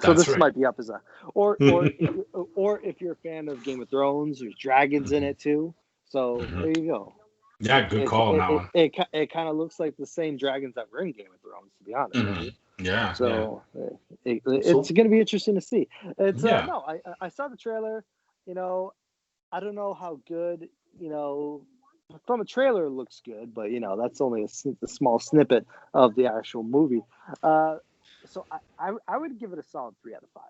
so this might be up as or if you're a fan of Game of Thrones, there's dragons in it too. So there you go. Yeah, good call on that one. It kind of looks like the same dragons that were in Game of Thrones, to be honest. Yeah. So it's going to be interesting to see. It's I saw the trailer. I don't know how good. From a trailer it looks good, but that's only a small snippet of the actual movie. So I would give it a solid 3 out of 5.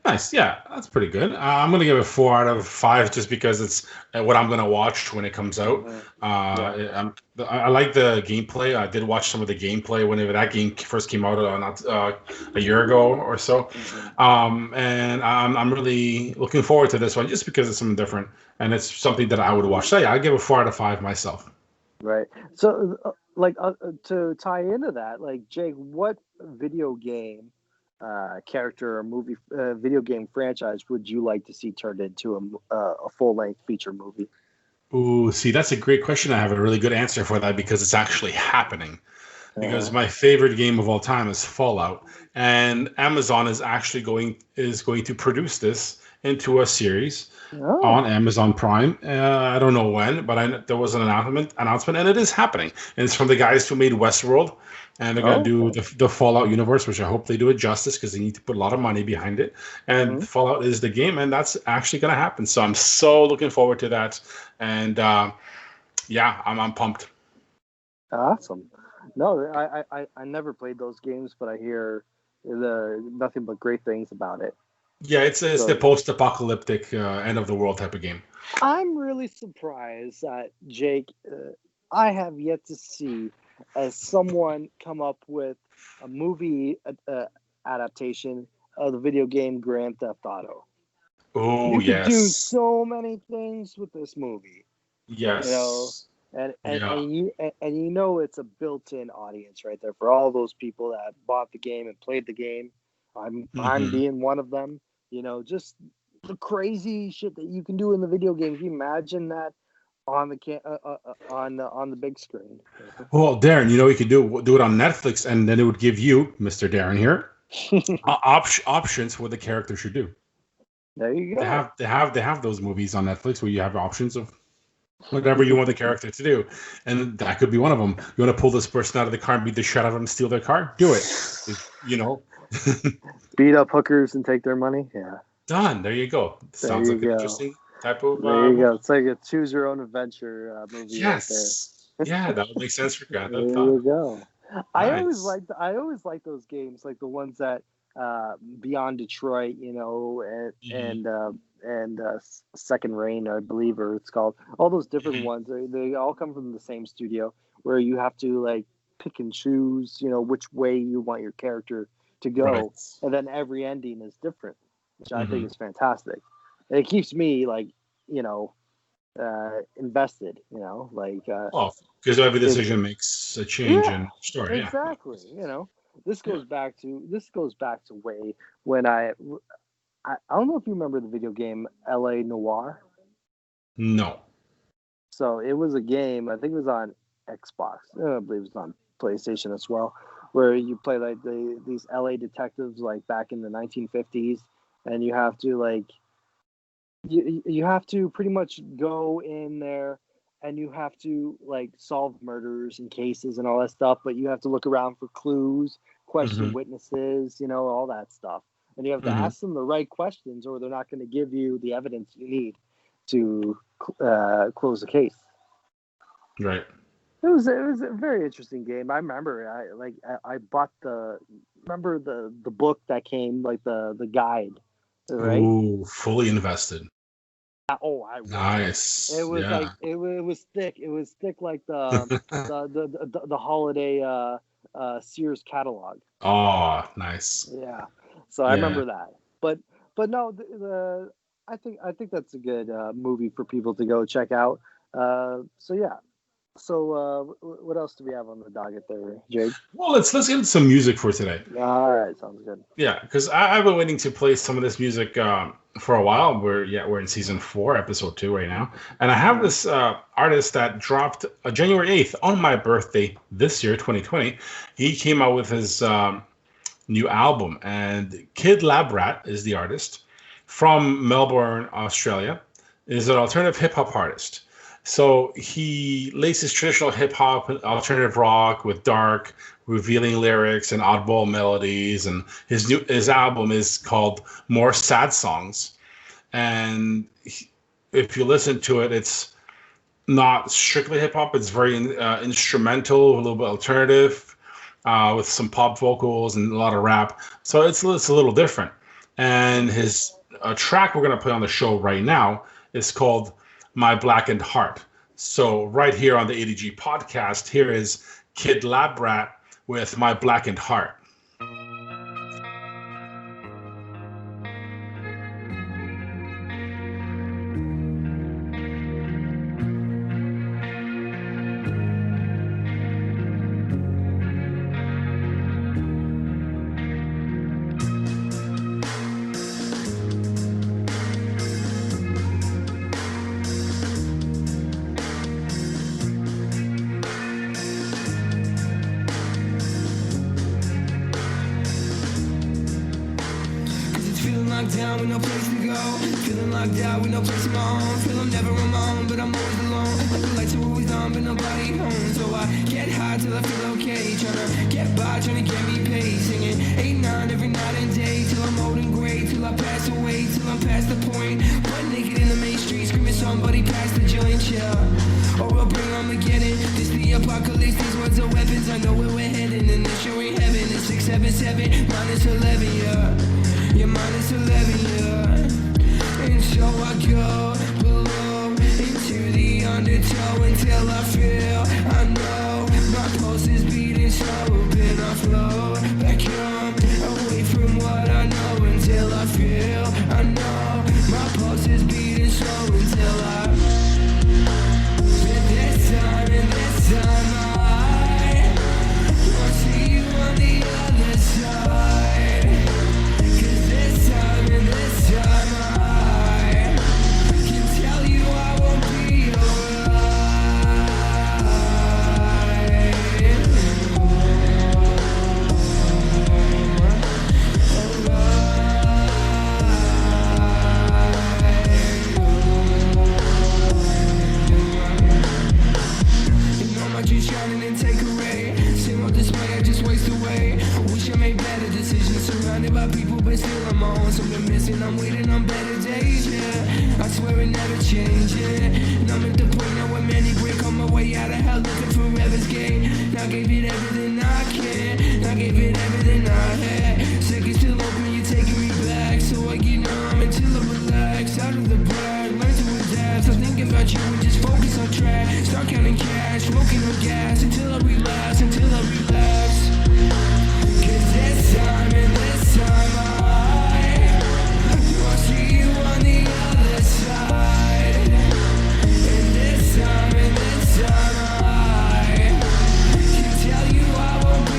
Nice, yeah, that's pretty good. I'm gonna give it 4 out of 5 just because it's what I'm gonna watch when it comes out. I like the gameplay. I did watch some of the gameplay whenever that game first came out, not a year ago or so. And I'm really looking forward to this one just because it's something different and it's something that I would watch. So yeah, I give it 4 out of 5 myself. Right. So to tie into that, like Jake, what video game character or movie video game franchise would you like to see turned into a full-length feature movie? Ooh, see, that's a great question. I have a really good answer for that because it's actually happening. Because my favorite game of all time is Fallout, and Amazon is actually going to produce this into a series on Amazon Prime. I don't know when, but there was an announcement, and it is happening. And it's from the guys who made Westworld. And they're going to do the Fallout universe, which I hope they do it justice because they need to put a lot of money behind it. And Fallout is the game, and that's actually going to happen. So I'm so looking forward to that. And I'm pumped. Awesome. No, I never played those games, but I hear nothing but great things about it. Yeah, it's the post-apocalyptic end of the world type of game. I'm really surprised that Jake I have yet to see someone come up with a movie adaptation of the video game Grand Theft Auto. Oh, you could do yes. so many things with this movie. Yes. You know, and you know it's a built-in audience right there for all those people that bought the game and played the game. I'm being one of them. You know, just the crazy shit that you can do in the video game. Can you imagine that on the big screen? Well, Darren, you know, you could do it on Netflix, and then it would give you, Mr. Darren here, options what the character should do. There you go. They have those movies on Netflix where you have options of whatever you want the character to do, and that could be one of them. You want to pull this person out of the car and beat the shit out of them, steal their car? Do it. You know, beat up hookers and take their money. Yeah, done. There you go. Sounds like an interesting type of. There you go. It's like a choose your own adventure movie. Yes. Right there. Yeah, that would make sense for Grand Theft Auto. There you go. Nice. I always like those games, like the ones that Beyond Detroit, you know, and Second Reign, I believe, or it's called. All those different ones. They all come from the same studio, where you have to like pick and choose, you know, which way you want your character to go, right. And then every ending is different, which I think is fantastic. And it keeps me like, you know, invested, you know, like because every decision makes a change in story. Exactly. Yeah. You know, this goes back to way when I don't know if you remember the video game L.A. Noire. No. So it was a game. I think it was on Xbox. I believe it was on PlayStation as well, where you play like these L.A. detectives like back in the 1950s, and you have to like. You have to pretty much go in there and you have to like solve murders and cases and all that stuff, but you have to look around for clues, question witnesses, you know, all that stuff. And you have to ask them the right questions or they're not going to give you the evidence you need to close the case. Right. It was a very interesting game. I remember I bought the book that came, like the guide. Right? Ooh, fully invested. Oh, I was. Nice. It was like it was thick. It was thick like the holiday Sears catalog. Oh, nice. Yeah. So I remember that. But no, I think that's a good movie for people to go check out. So yeah. So what else do we have on the docket there, Jake? Well, let's get some music for today. All right, sounds good. Yeah, because I've been waiting to play some of this music for a while. We're in season 4, episode 2 right now, and I have this artist that dropped January 8th on my birthday this year, 2020. He came out with his new album, and Kid Labrat is the artist from Melbourne, Australia. Is an alternative hip hop artist. So he laces traditional hip-hop and alternative rock with dark, revealing lyrics and oddball melodies. And his album is called More Sad Songs. And if you listen to it, it's not strictly hip-hop. It's very instrumental, a little bit alternative, with some pop vocals and a lot of rap. So it's a little different. And his track we're going to play on the show right now is called My Blackened Heart. So right here on the ADG podcast, here is Kid Labrat with My Blackened Heart. Down with no place to go, feeling locked out with no place of my own. Feel I'm never alone, but I'm always alone. Like the lights are always on, but nobody home. So I get high till I feel okay, tryna get by, tryna get me paid. Singing 8-9 every night and day, till I'm old and gray, till I pass away, till I'm past the point. Butt naked in the main street, screaming somebody pass the joint, yeah. Or I'll bring Armageddon. This the apocalypse, these words are weapons. I know where we're heading, and this sure ain't heaven. It's 677 minus 11, yeah. Yeah, minus 11, yeah. And so I go below into the underworld. to toe until I feel. I know my pulse is beating so open. I flow back home, away from what I know until I feel. I know my pulse is beating so until I. This time I will see you on the other side. 'Cause this time I can tell you I won't be I just shining and take away. Same old display, I just waste away. I wish I made better decisions. Surrounded by people, but still I'm on something missing. I'm waiting on better days, yeah. I swear it never changes, yeah. And I'm at the point now where many break on my way out of hell, looking for heaven's gate. Now I gave it everything I can. I gave it everything I had. Second still open, you're taking me back. So I get numb until I relax. Out of the brag, learn to adapt. Stop thinking about you and just focus on track. Start counting cash, smoking on gas until I relapse, until I relapse. 'Cause this time I will see you on the other side. And this time I can tell you I will be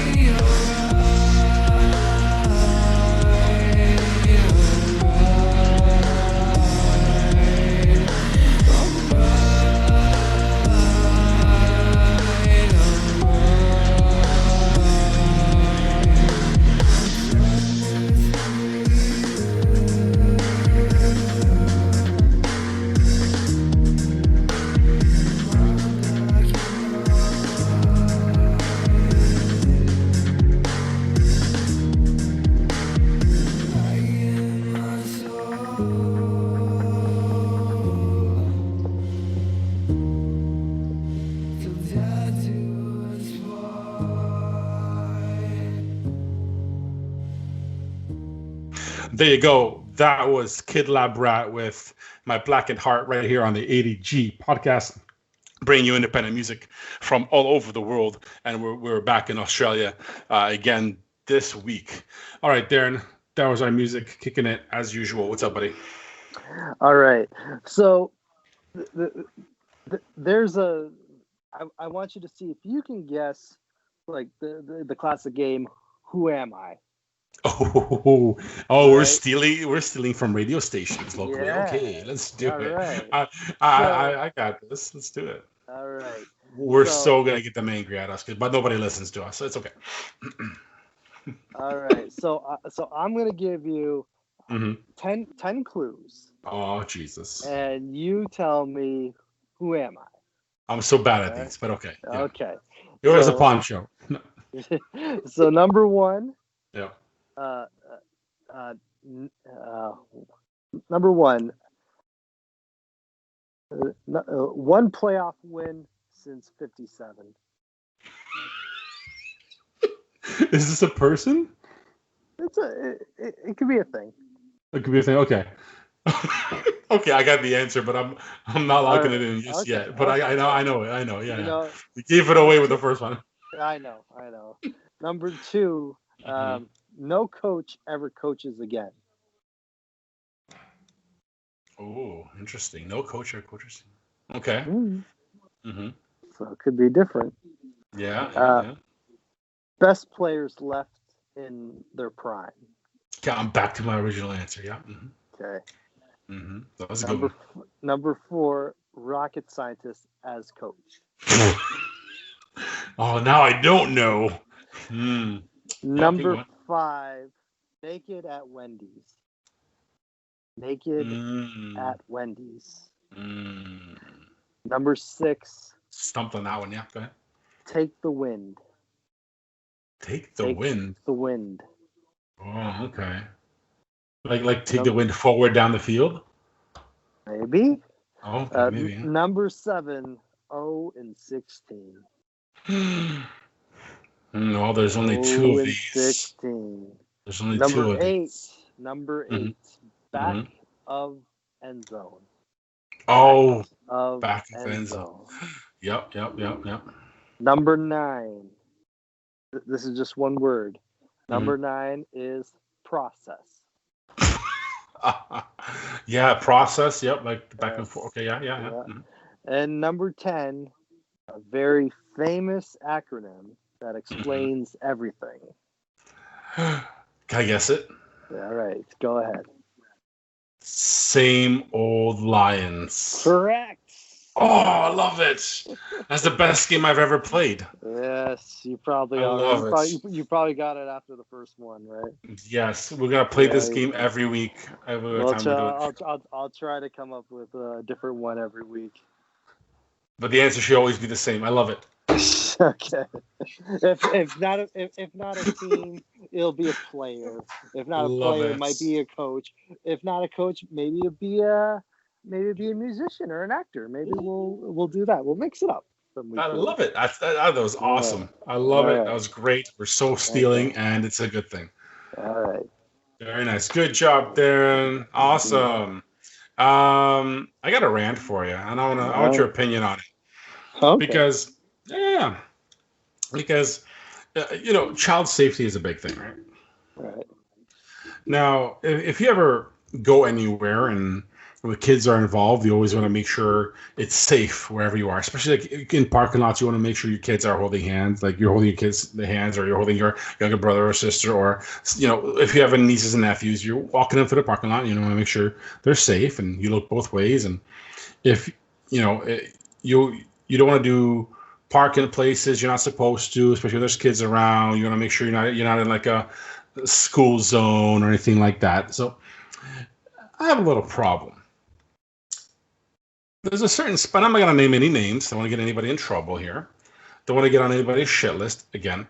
There you go. That was Kid Lab Rat with My Blackened Heart right here on the 80G podcast, bringing you independent music from all over the world. And we're back in Australia again this week. All right, Darren, that was our music, kicking it as usual. What's up, buddy? All right. So there's a. I want you to see if you can guess, like the classic game, Who Am I? Oh, Right. we're stealing from radio stations locally. Yeah. Okay, let's do All it. right. I got this. Let's do it. All right. We're so gonna get them angry at us, but nobody listens to us, so it's okay. All right. So I'm gonna give you Mhm. 10 clues, Oh, Jesus. and you tell me who am I. I'm so bad at All right. these, but okay. Yeah. Okay. Yours a So- pawn show. So number one. Yeah. Number one. One playoff win since '57. Is this a person? It could be a thing. It could be a thing. Okay. Okay, I got the answer, but I'm not locking it in just yet. But I know it. Yeah. You know, You gave it away with the first one. I know. Number two, no coach ever coaches again. Oh, interesting. No coach or coaches. Okay. Mm-hmm. So it could be different. Yeah. Best players left in their prime. Okay, I'm back to my original answer. Yeah. Mm-hmm. Okay. Mm-hmm. That was a good one. Number four, rocket scientist as coach. Oh, now I don't know. Number five, naked at Wendy's. Naked at Wendy's. Number six. Stumped on that one, yeah. Go ahead. Take the wind. Take the wind. The wind. Oh, okay. Like take the wind forward down the field? Maybe. Oh, maybe. Yeah. Number 7, 0-16. No, there's only 2 of these. 16. There's only 2 of these. Number 8. Back of end zone. Oh, of back of end end zone. zone. Yep. Number 9. This is just one word. Number 9 is process. Yeah, process. Yep, like back and forth. Okay, yeah. Mm-hmm. And number 10, a very famous acronym that explains everything. Can I guess it? Yeah, all right, go ahead. Same old Lions. Correct. Oh, I love it. That's the best game I've ever played. Yes, you probably you probably got it after the first one, right? Yes, we're gonna play this game every week. I'll try to come up with a different one every week. But the answer should always be the same. I love it. Okay. If not a team, it'll be a player. If not a player, it might be a coach. If not a coach, maybe it'll be a musician or an actor. Maybe we'll do that. We'll mix it up. I love it. That was awesome. I love it. That was great. We're so stealing, and it's a good thing. All right. Very nice. Good job, Darren. Awesome. I got a rant for you, and I want your opinion on it. Okay. Because child safety is a big thing, right? Right. Now, if you ever go anywhere and when the kids are involved, you always want to make sure it's safe wherever you are, especially like in parking lots. You want to make sure your kids are holding hands, like you're holding your kids' the hands, or you're holding your younger brother or sister, or if you have any nieces and nephews, you're walking them through the parking lot. You want to make sure they're safe, and you look both ways. And if you don't want to do park in places you're not supposed to, especially if there's kids around. You want to make sure you're not in like a school zone or anything like that. So I have a little problem. There's a certain spot. I'm not going to name any names. Don't want to get anybody in trouble here. Don't want to get on anybody's shit list again.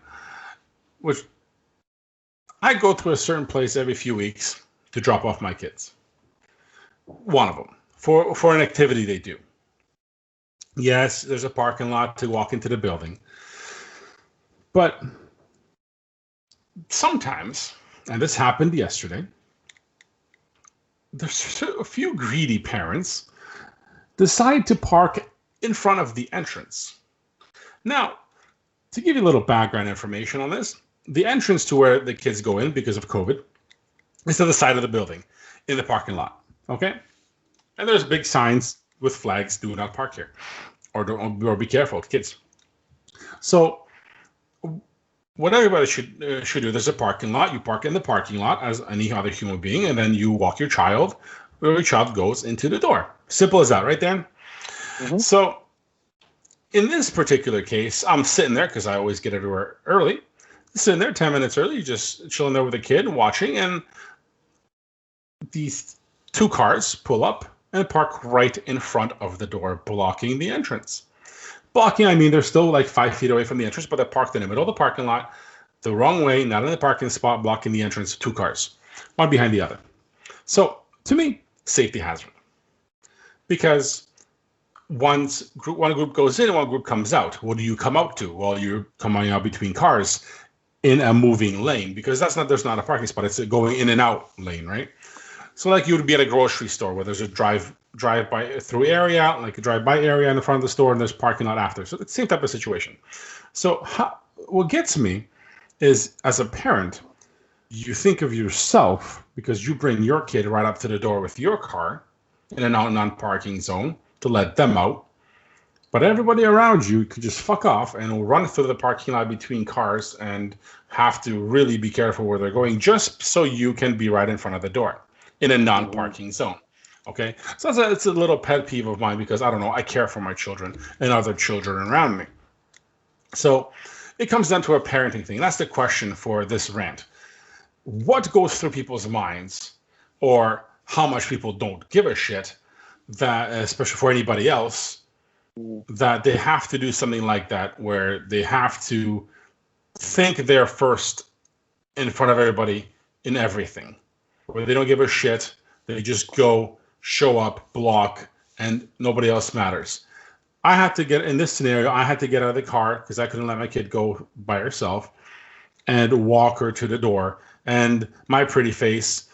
Which I go to a certain place every few weeks to drop off my kids. One of them for an activity they do. Yes, there's a parking lot to walk into the building. But sometimes, and this happened yesterday, there's a few greedy parents decide to park in front of the entrance. Now, to give you a little background information on this, the entrance to where the kids go in because of COVID is to the side of the building in the parking lot, okay? And there's big signs with flags, do not park here, or be careful, kids. So what everybody should do, there's a parking lot. You park in the parking lot as any other human being, and then you walk your child where your child goes into the door. Simple as that, right, Dan? Mm-hmm. So in this particular case, I'm sitting there because I always get everywhere early. Sitting there 10 minutes early, just chilling there with a kid, watching, and these two cars pull up and park right in front of the door, blocking the entrance. Blocking, I mean, they're still like 5 feet away from the entrance, but they're parked in the middle of the parking lot, the wrong way, not in the parking spot, blocking the entrance, two cars, one behind the other. So, to me, safety hazard. Because one group goes in and one group comes out. What do you come out to? Well, you're coming out between cars in a moving lane, because there's not a parking spot, it's a going in and out lane, right? So like you would be at a grocery store where there's a drive-by through area, like a drive-by area in the front of the store, and there's parking lot after. So it's the same type of situation. So what gets me is, as a parent, you think of yourself because you bring your kid right up to the door with your car in a non-parking zone to let them out. But everybody around you could just fuck off and will run through the parking lot between cars and have to really be careful where they're going just so you can be right in front of the door in a non-parking zone. Okay? So it's a little pet peeve of mine because, I don't know, I care for my children and other children around me. So it comes down to a parenting thing. That's the question for this rant. What goes through people's minds, or how much people don't give a shit, that, especially for anybody else, that they have to do something like that where they have to think they're first in front of everybody in everything, where they don't give a shit, they just go, show up, block, and nobody else matters. I had to get, in this scenario, I had to get out of the car because I couldn't let my kid go by herself and walk her to the door. And my pretty face,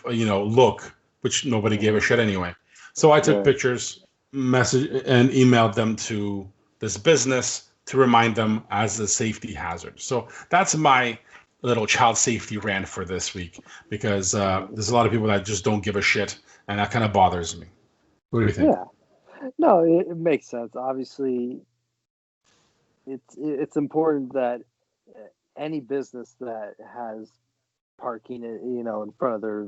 look, which nobody gave a shit anyway. So I took pictures, message, and emailed them to this business to remind them as a safety hazard. So that's my little child safety rant for this week, because there's a lot of people that just don't give a shit, and that kind of bothers me. What do you think? Yeah, no, it makes sense. Obviously, it's important that any business that has parking, in front of their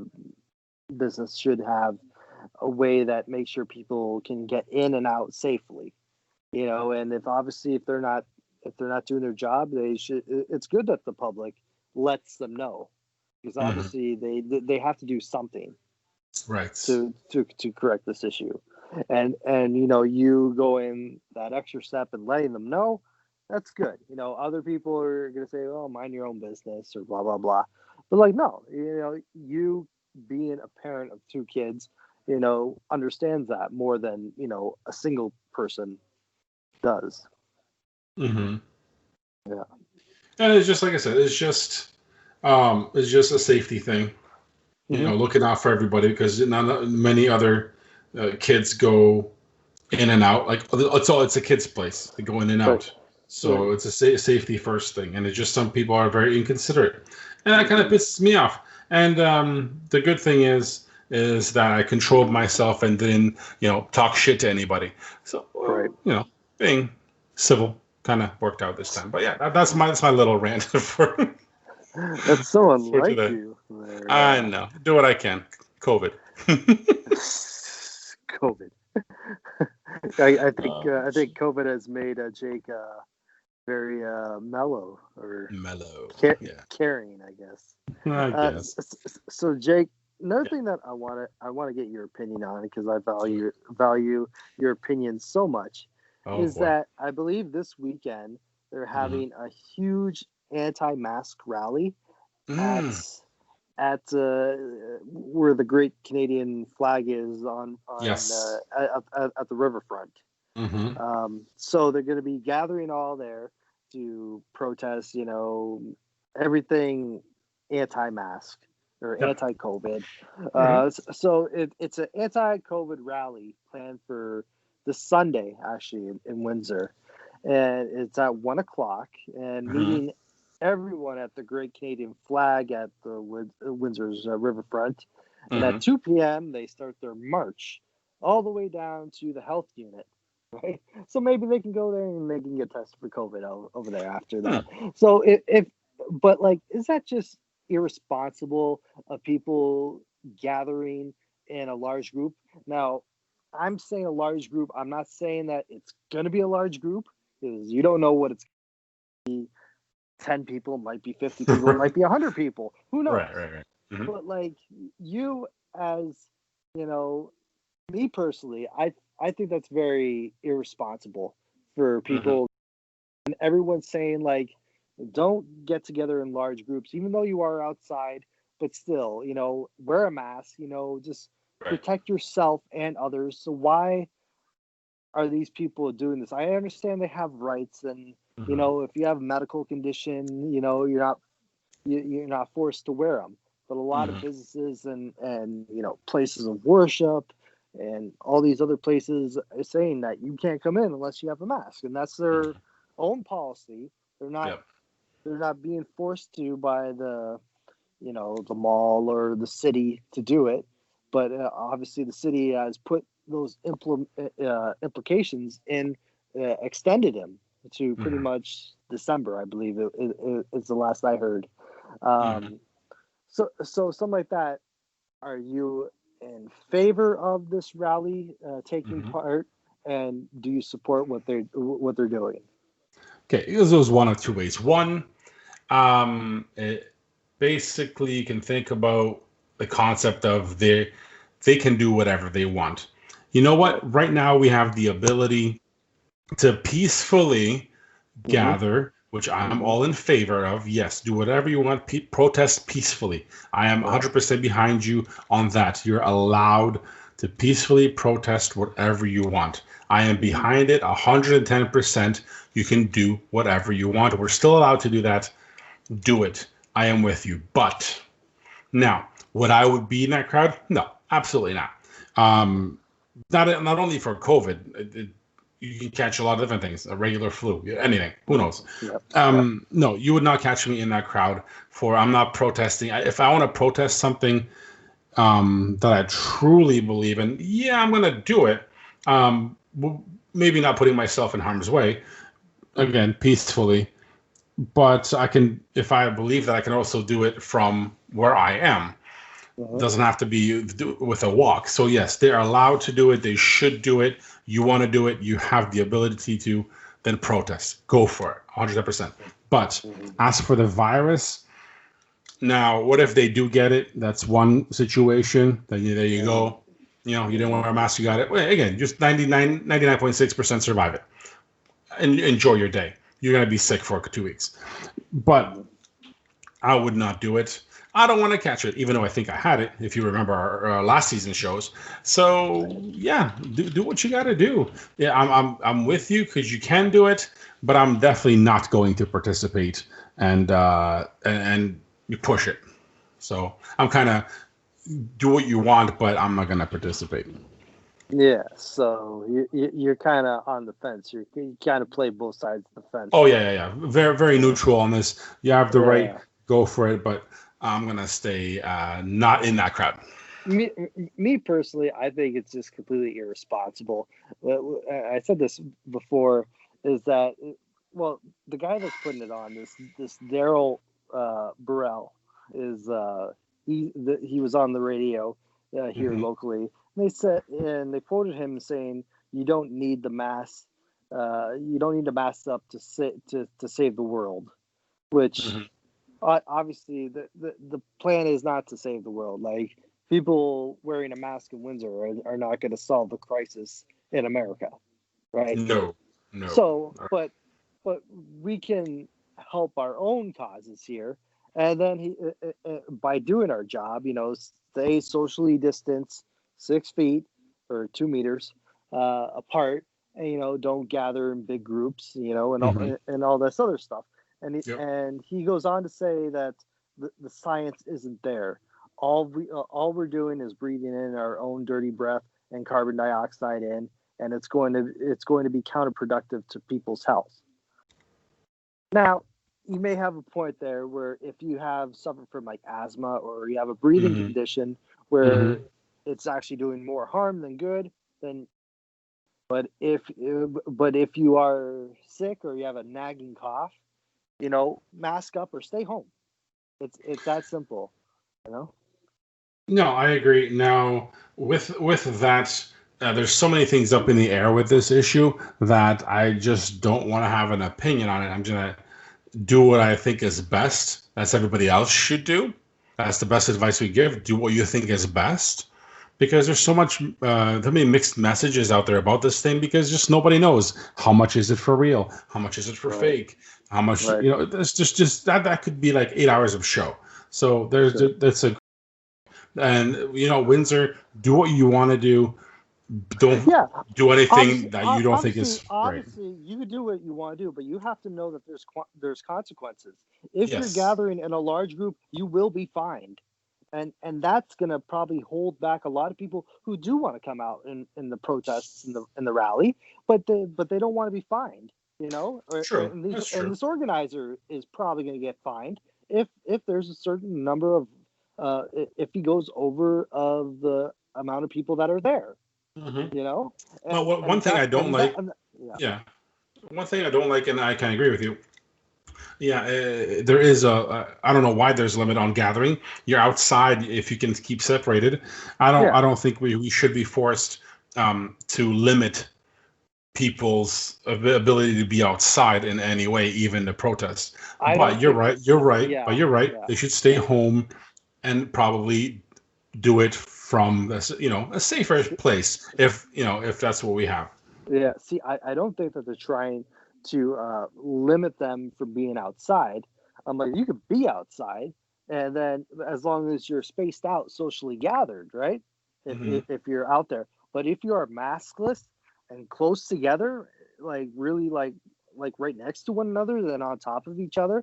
business should have a way that makes sure people can get in and out safely. And if they're not doing their job, they should. It's good that the public lets them know, because obviously they have to do something, right, to correct this issue. And you going that extra step and letting them know, that's good. Other people are going to say, oh, mind your own business or blah blah blah, but like, no, you being a parent of 2 kids, understands that more than a single person does. Yeah, and it's just like I said, it's just a safety thing, looking out for everybody, because not many other kids go in and out. Like, it's a kid's place. They go in and out, so it's a safety first thing. And it's just, some people are very inconsiderate, and that kind of pisses me off. And the good thing is that I controlled myself and didn't talk shit to anybody. So being civil kind of worked out this time. But yeah, that's my little rant for. That's so unlike you. I know. Do what I can. COVID. COVID. I think COVID has made Jake very mellow, or caring, I guess. I guess. So Jake, another thing that I want to get your opinion on, because I value your opinion so much, is that I believe this weekend they're having a huge anti-mask rally at where the Great Canadian Flag is on at the riverfront. So they're going to be gathering all there to protest, everything anti-mask or anti-COVID. So it's an anti-COVID rally planned for this Sunday, actually, in Windsor, and it's at 1:00, and meeting everyone at the Great Canadian Flag at the Windsor's riverfront. And at 2 p.m. they start their march all the way down to the health unit. Right, so maybe they can go there and they can get tested for COVID over there after that. So but like, is that just irresponsible of people gathering in a large group? Now, I'm saying a large group. I'm not saying that it's going to be a large group, because you don't know what it's going to be. 10 people, might be 50 people, might be 100 people. Who knows? Right. But like, you, as me personally, I think that's very irresponsible for people. And everyone's saying, like, don't get together in large groups, even though you are outside, but still, wear a mask, just protect yourself and others. So why are these people doing this? I understand they have rights, and if you have a medical condition, you're not forced to wear them. But a lot of businesses and places of worship and all these other places are saying that you can't come in unless you have a mask, and that's their own policy. They're not being forced to by the mall or the city to do it, but obviously the city has put those implications in, extended him to pretty much December, I believe it's the last I heard. So something like that. Are you in favor of this rally taking part, and do you support what they're doing? Okay, it goes one of two ways. One, basically you can think about the concept of they can do whatever they want. You know what? Right now we have the ability to peacefully gather, which I'm all in favor of. Yes, do whatever you want. Protest peacefully. I am 100% behind you on that. You're allowed to peacefully protest whatever you want. I am behind it 110%. You can do whatever you want. We're still allowed to do that. Do it. I am with you. But now, would I be in that crowd? No, absolutely not. not only for COVID. You can catch a lot of different things, a regular flu, anything. Who knows? Yep. No, you would not catch me in that crowd. I'm not protesting. If I want to protest something that I truly believe in, yeah, I'm going to do it. Maybe not putting myself in harm's way, again, peacefully. But I can, if I believe that, I can also do it from where I am. Doesn't have to be with a walk. So yes, they're allowed to do it. They should do it. You want to do it. You have the ability to then protest. Go for it, 100%. But as for the virus, now what if they do get it? That's one situation. Then there you go. You didn't wear a mask. You got it. Well, again, just 99.6% survive it. And enjoy your day. You're gonna be sick for 2 weeks. But I would not do it. I don't want to catch it, even though I think I had it, if you remember our last season shows. So yeah, do what you got to do. Yeah, I'm with you because you can do it, but I'm definitely not going to participate and you push it. So I'm kind of do what you want, but I'm not going to participate. Yeah, so you're kind of on the fence. You kind of play both sides of the fence. Oh yeah. Very very neutral on this. You have the right, go for it, but I'm gonna stay not in that crowd. Me personally, I think it's just completely irresponsible. I said this before, is that the guy that's putting it on, this Daryl Burrell, is he was on the radio here locally. And they quoted him saying, "You don't need the mask. You don't need to mask up to save the world," which. Obviously, the plan is not to save the world. Like, people wearing a mask in Windsor are not going to solve the crisis in America, right? No. So, but we can help our own causes here, and then by doing our job, stay socially distanced 6 feet or 2 meters apart, and don't gather in big groups, and all this other stuff. And he goes on to say that the science isn't there. All we're doing is breathing in our own dirty breath and carbon dioxide in, and it's going to be counterproductive to people's health. Now, you may have a point there where if you have suffered from like asthma or you have a breathing condition where it's actually doing more harm than good, then. But if you are sick or you have a nagging cough, mask up or stay home. It's that simple, No, I agree. Now, with that, there's so many things up in the air with this issue that I just don't want to have an opinion on it. I'm gonna do what I think is best. That's everybody else should do. That's the best advice we give. Do what you think is best. Because there's so many mixed messages out there about this thing, because just nobody knows how much is it for real, how much is it for fake, how much there's just that could be like 8 hours of show. So that's Windsor, do what you want to do. Don't do anything that you don't think is right. Obviously, you can do what you want to do, but you have to know that there's consequences. If you're gathering in a large group, you will be fined. And that's going to probably hold back a lot of people who do want to come out in the protests in the rally, but they don't want to be fined, True. And this organizer is probably going to get fined if there's a certain number of if he goes over of the amount of people that are there, Well, one thing I don't like, one thing I don't like, and I can agree with you. Yeah, there is I don't know why there's a limit on gathering. You're outside if you can keep separated. I don't think we should be forced to limit people's ability to be outside in any way, even to protest. But you're right. Yeah, but you're right. Yeah. They should stay home and probably do it from a safer place if that's what we have. Yeah. See, I don't think that they're trying to limit them from being outside. I'm like, you could be outside, and then as long as you're spaced out, socially gathered, right? If you're out there, but if you are maskless and close together, like really like right next to one another, then on top of each other,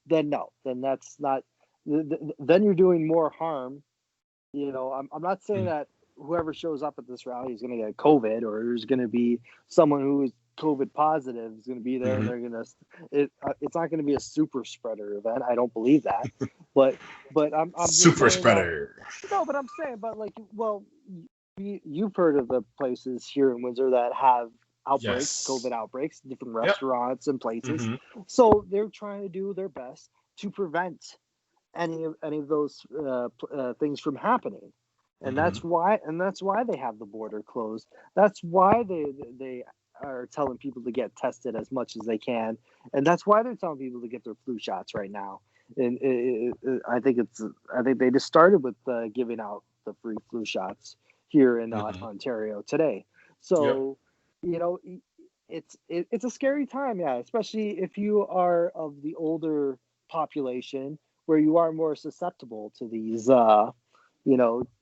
then no, then that's not. Then you're doing more harm. I'm not saying that whoever shows up at this rally is going to get COVID, or there's going to be someone who is COVID positive is going to be there, and they're going to. It's not going to be a super spreader event. I don't believe that, but I'm super spreader. No, but I'm saying, but like, well, you've heard of the places here in Windsor that have outbreaks, COVID outbreaks, different restaurants and places. So they're trying to do their best to prevent any of those things from happening, and that's why they have the border closed. That's why they are telling people to get tested as much as they can, and that's why they're telling people to get their flu shots right now. And I think they just started with giving out the free flu shots here in Ontario today. So it's a scary time, especially if you are of the older population, where you are more susceptible to these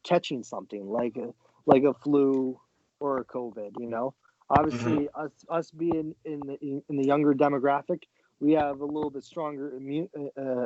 catching something like a flu or a COVID. Obviously us being in the younger demographic, we have a little bit stronger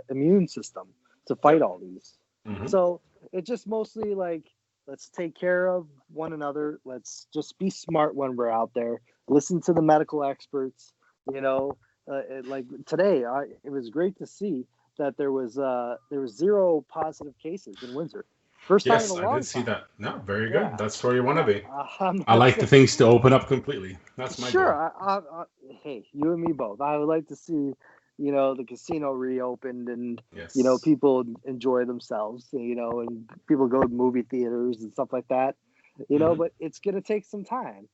immune system to fight all these. So it's just mostly like, let's take care of one another. Let's just be smart when we're out there. Listen to the medical experts. Like today, it was great to see that there was 0 positive cases in Windsor. First time in a long time. Yes, I did see that. No, very good. That's where you want to be. I like the things to open up completely. That's my goal. Hey, you and me both. I would like to see, the casino reopened and, people enjoy themselves, and people go to movie theaters and stuff like that, but it's going to take some time.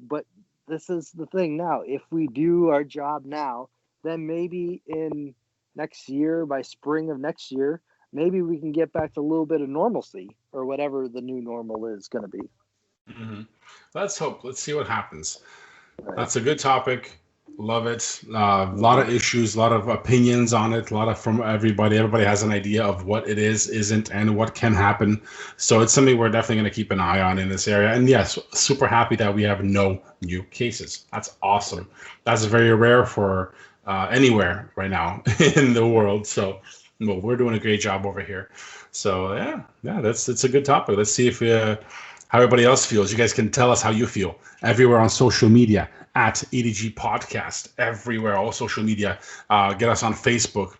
But this is the thing now. If we do our job now, then maybe in next year, by spring of next year, maybe we can get back to a little bit of normalcy, or whatever the new normal is going to be. Let's hope. Let's see what happens. Right. That's a good topic. Love it. A lot of issues, a lot of opinions on it, a lot of from everybody. Everybody has an idea of what it is, isn't, and what can happen. So it's something we're definitely going to keep an eye on in this area. And yes, super happy that we have no new cases. That's awesome. That's very rare for anywhere right now in the world. So we're doing a great job over here. So it's a good topic. Let's see if how everybody else feels. You guys can tell us how you feel everywhere on social media at EDG Podcast, everywhere, all social media. Get us on Facebook.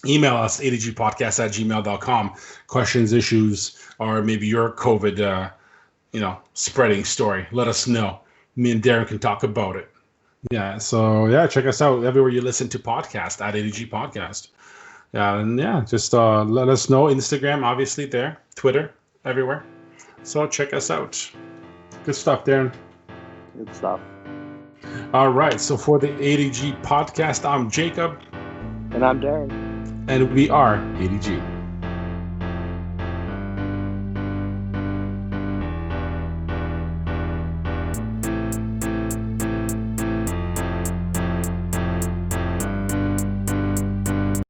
Email us, edgpodcast@gmail.com. Questions, issues, or maybe your COVID, spreading story. Let us know. Me and Darren can talk about it. Yeah. So check us out everywhere you listen to podcast at EDG Podcast. Just let us know. Instagram, obviously there. Twitter, everywhere. So check us out. Good stuff, Darren. Good stuff. All right. So for the ADG Podcast, I'm Jacob. And I'm Darren. And we are ADG.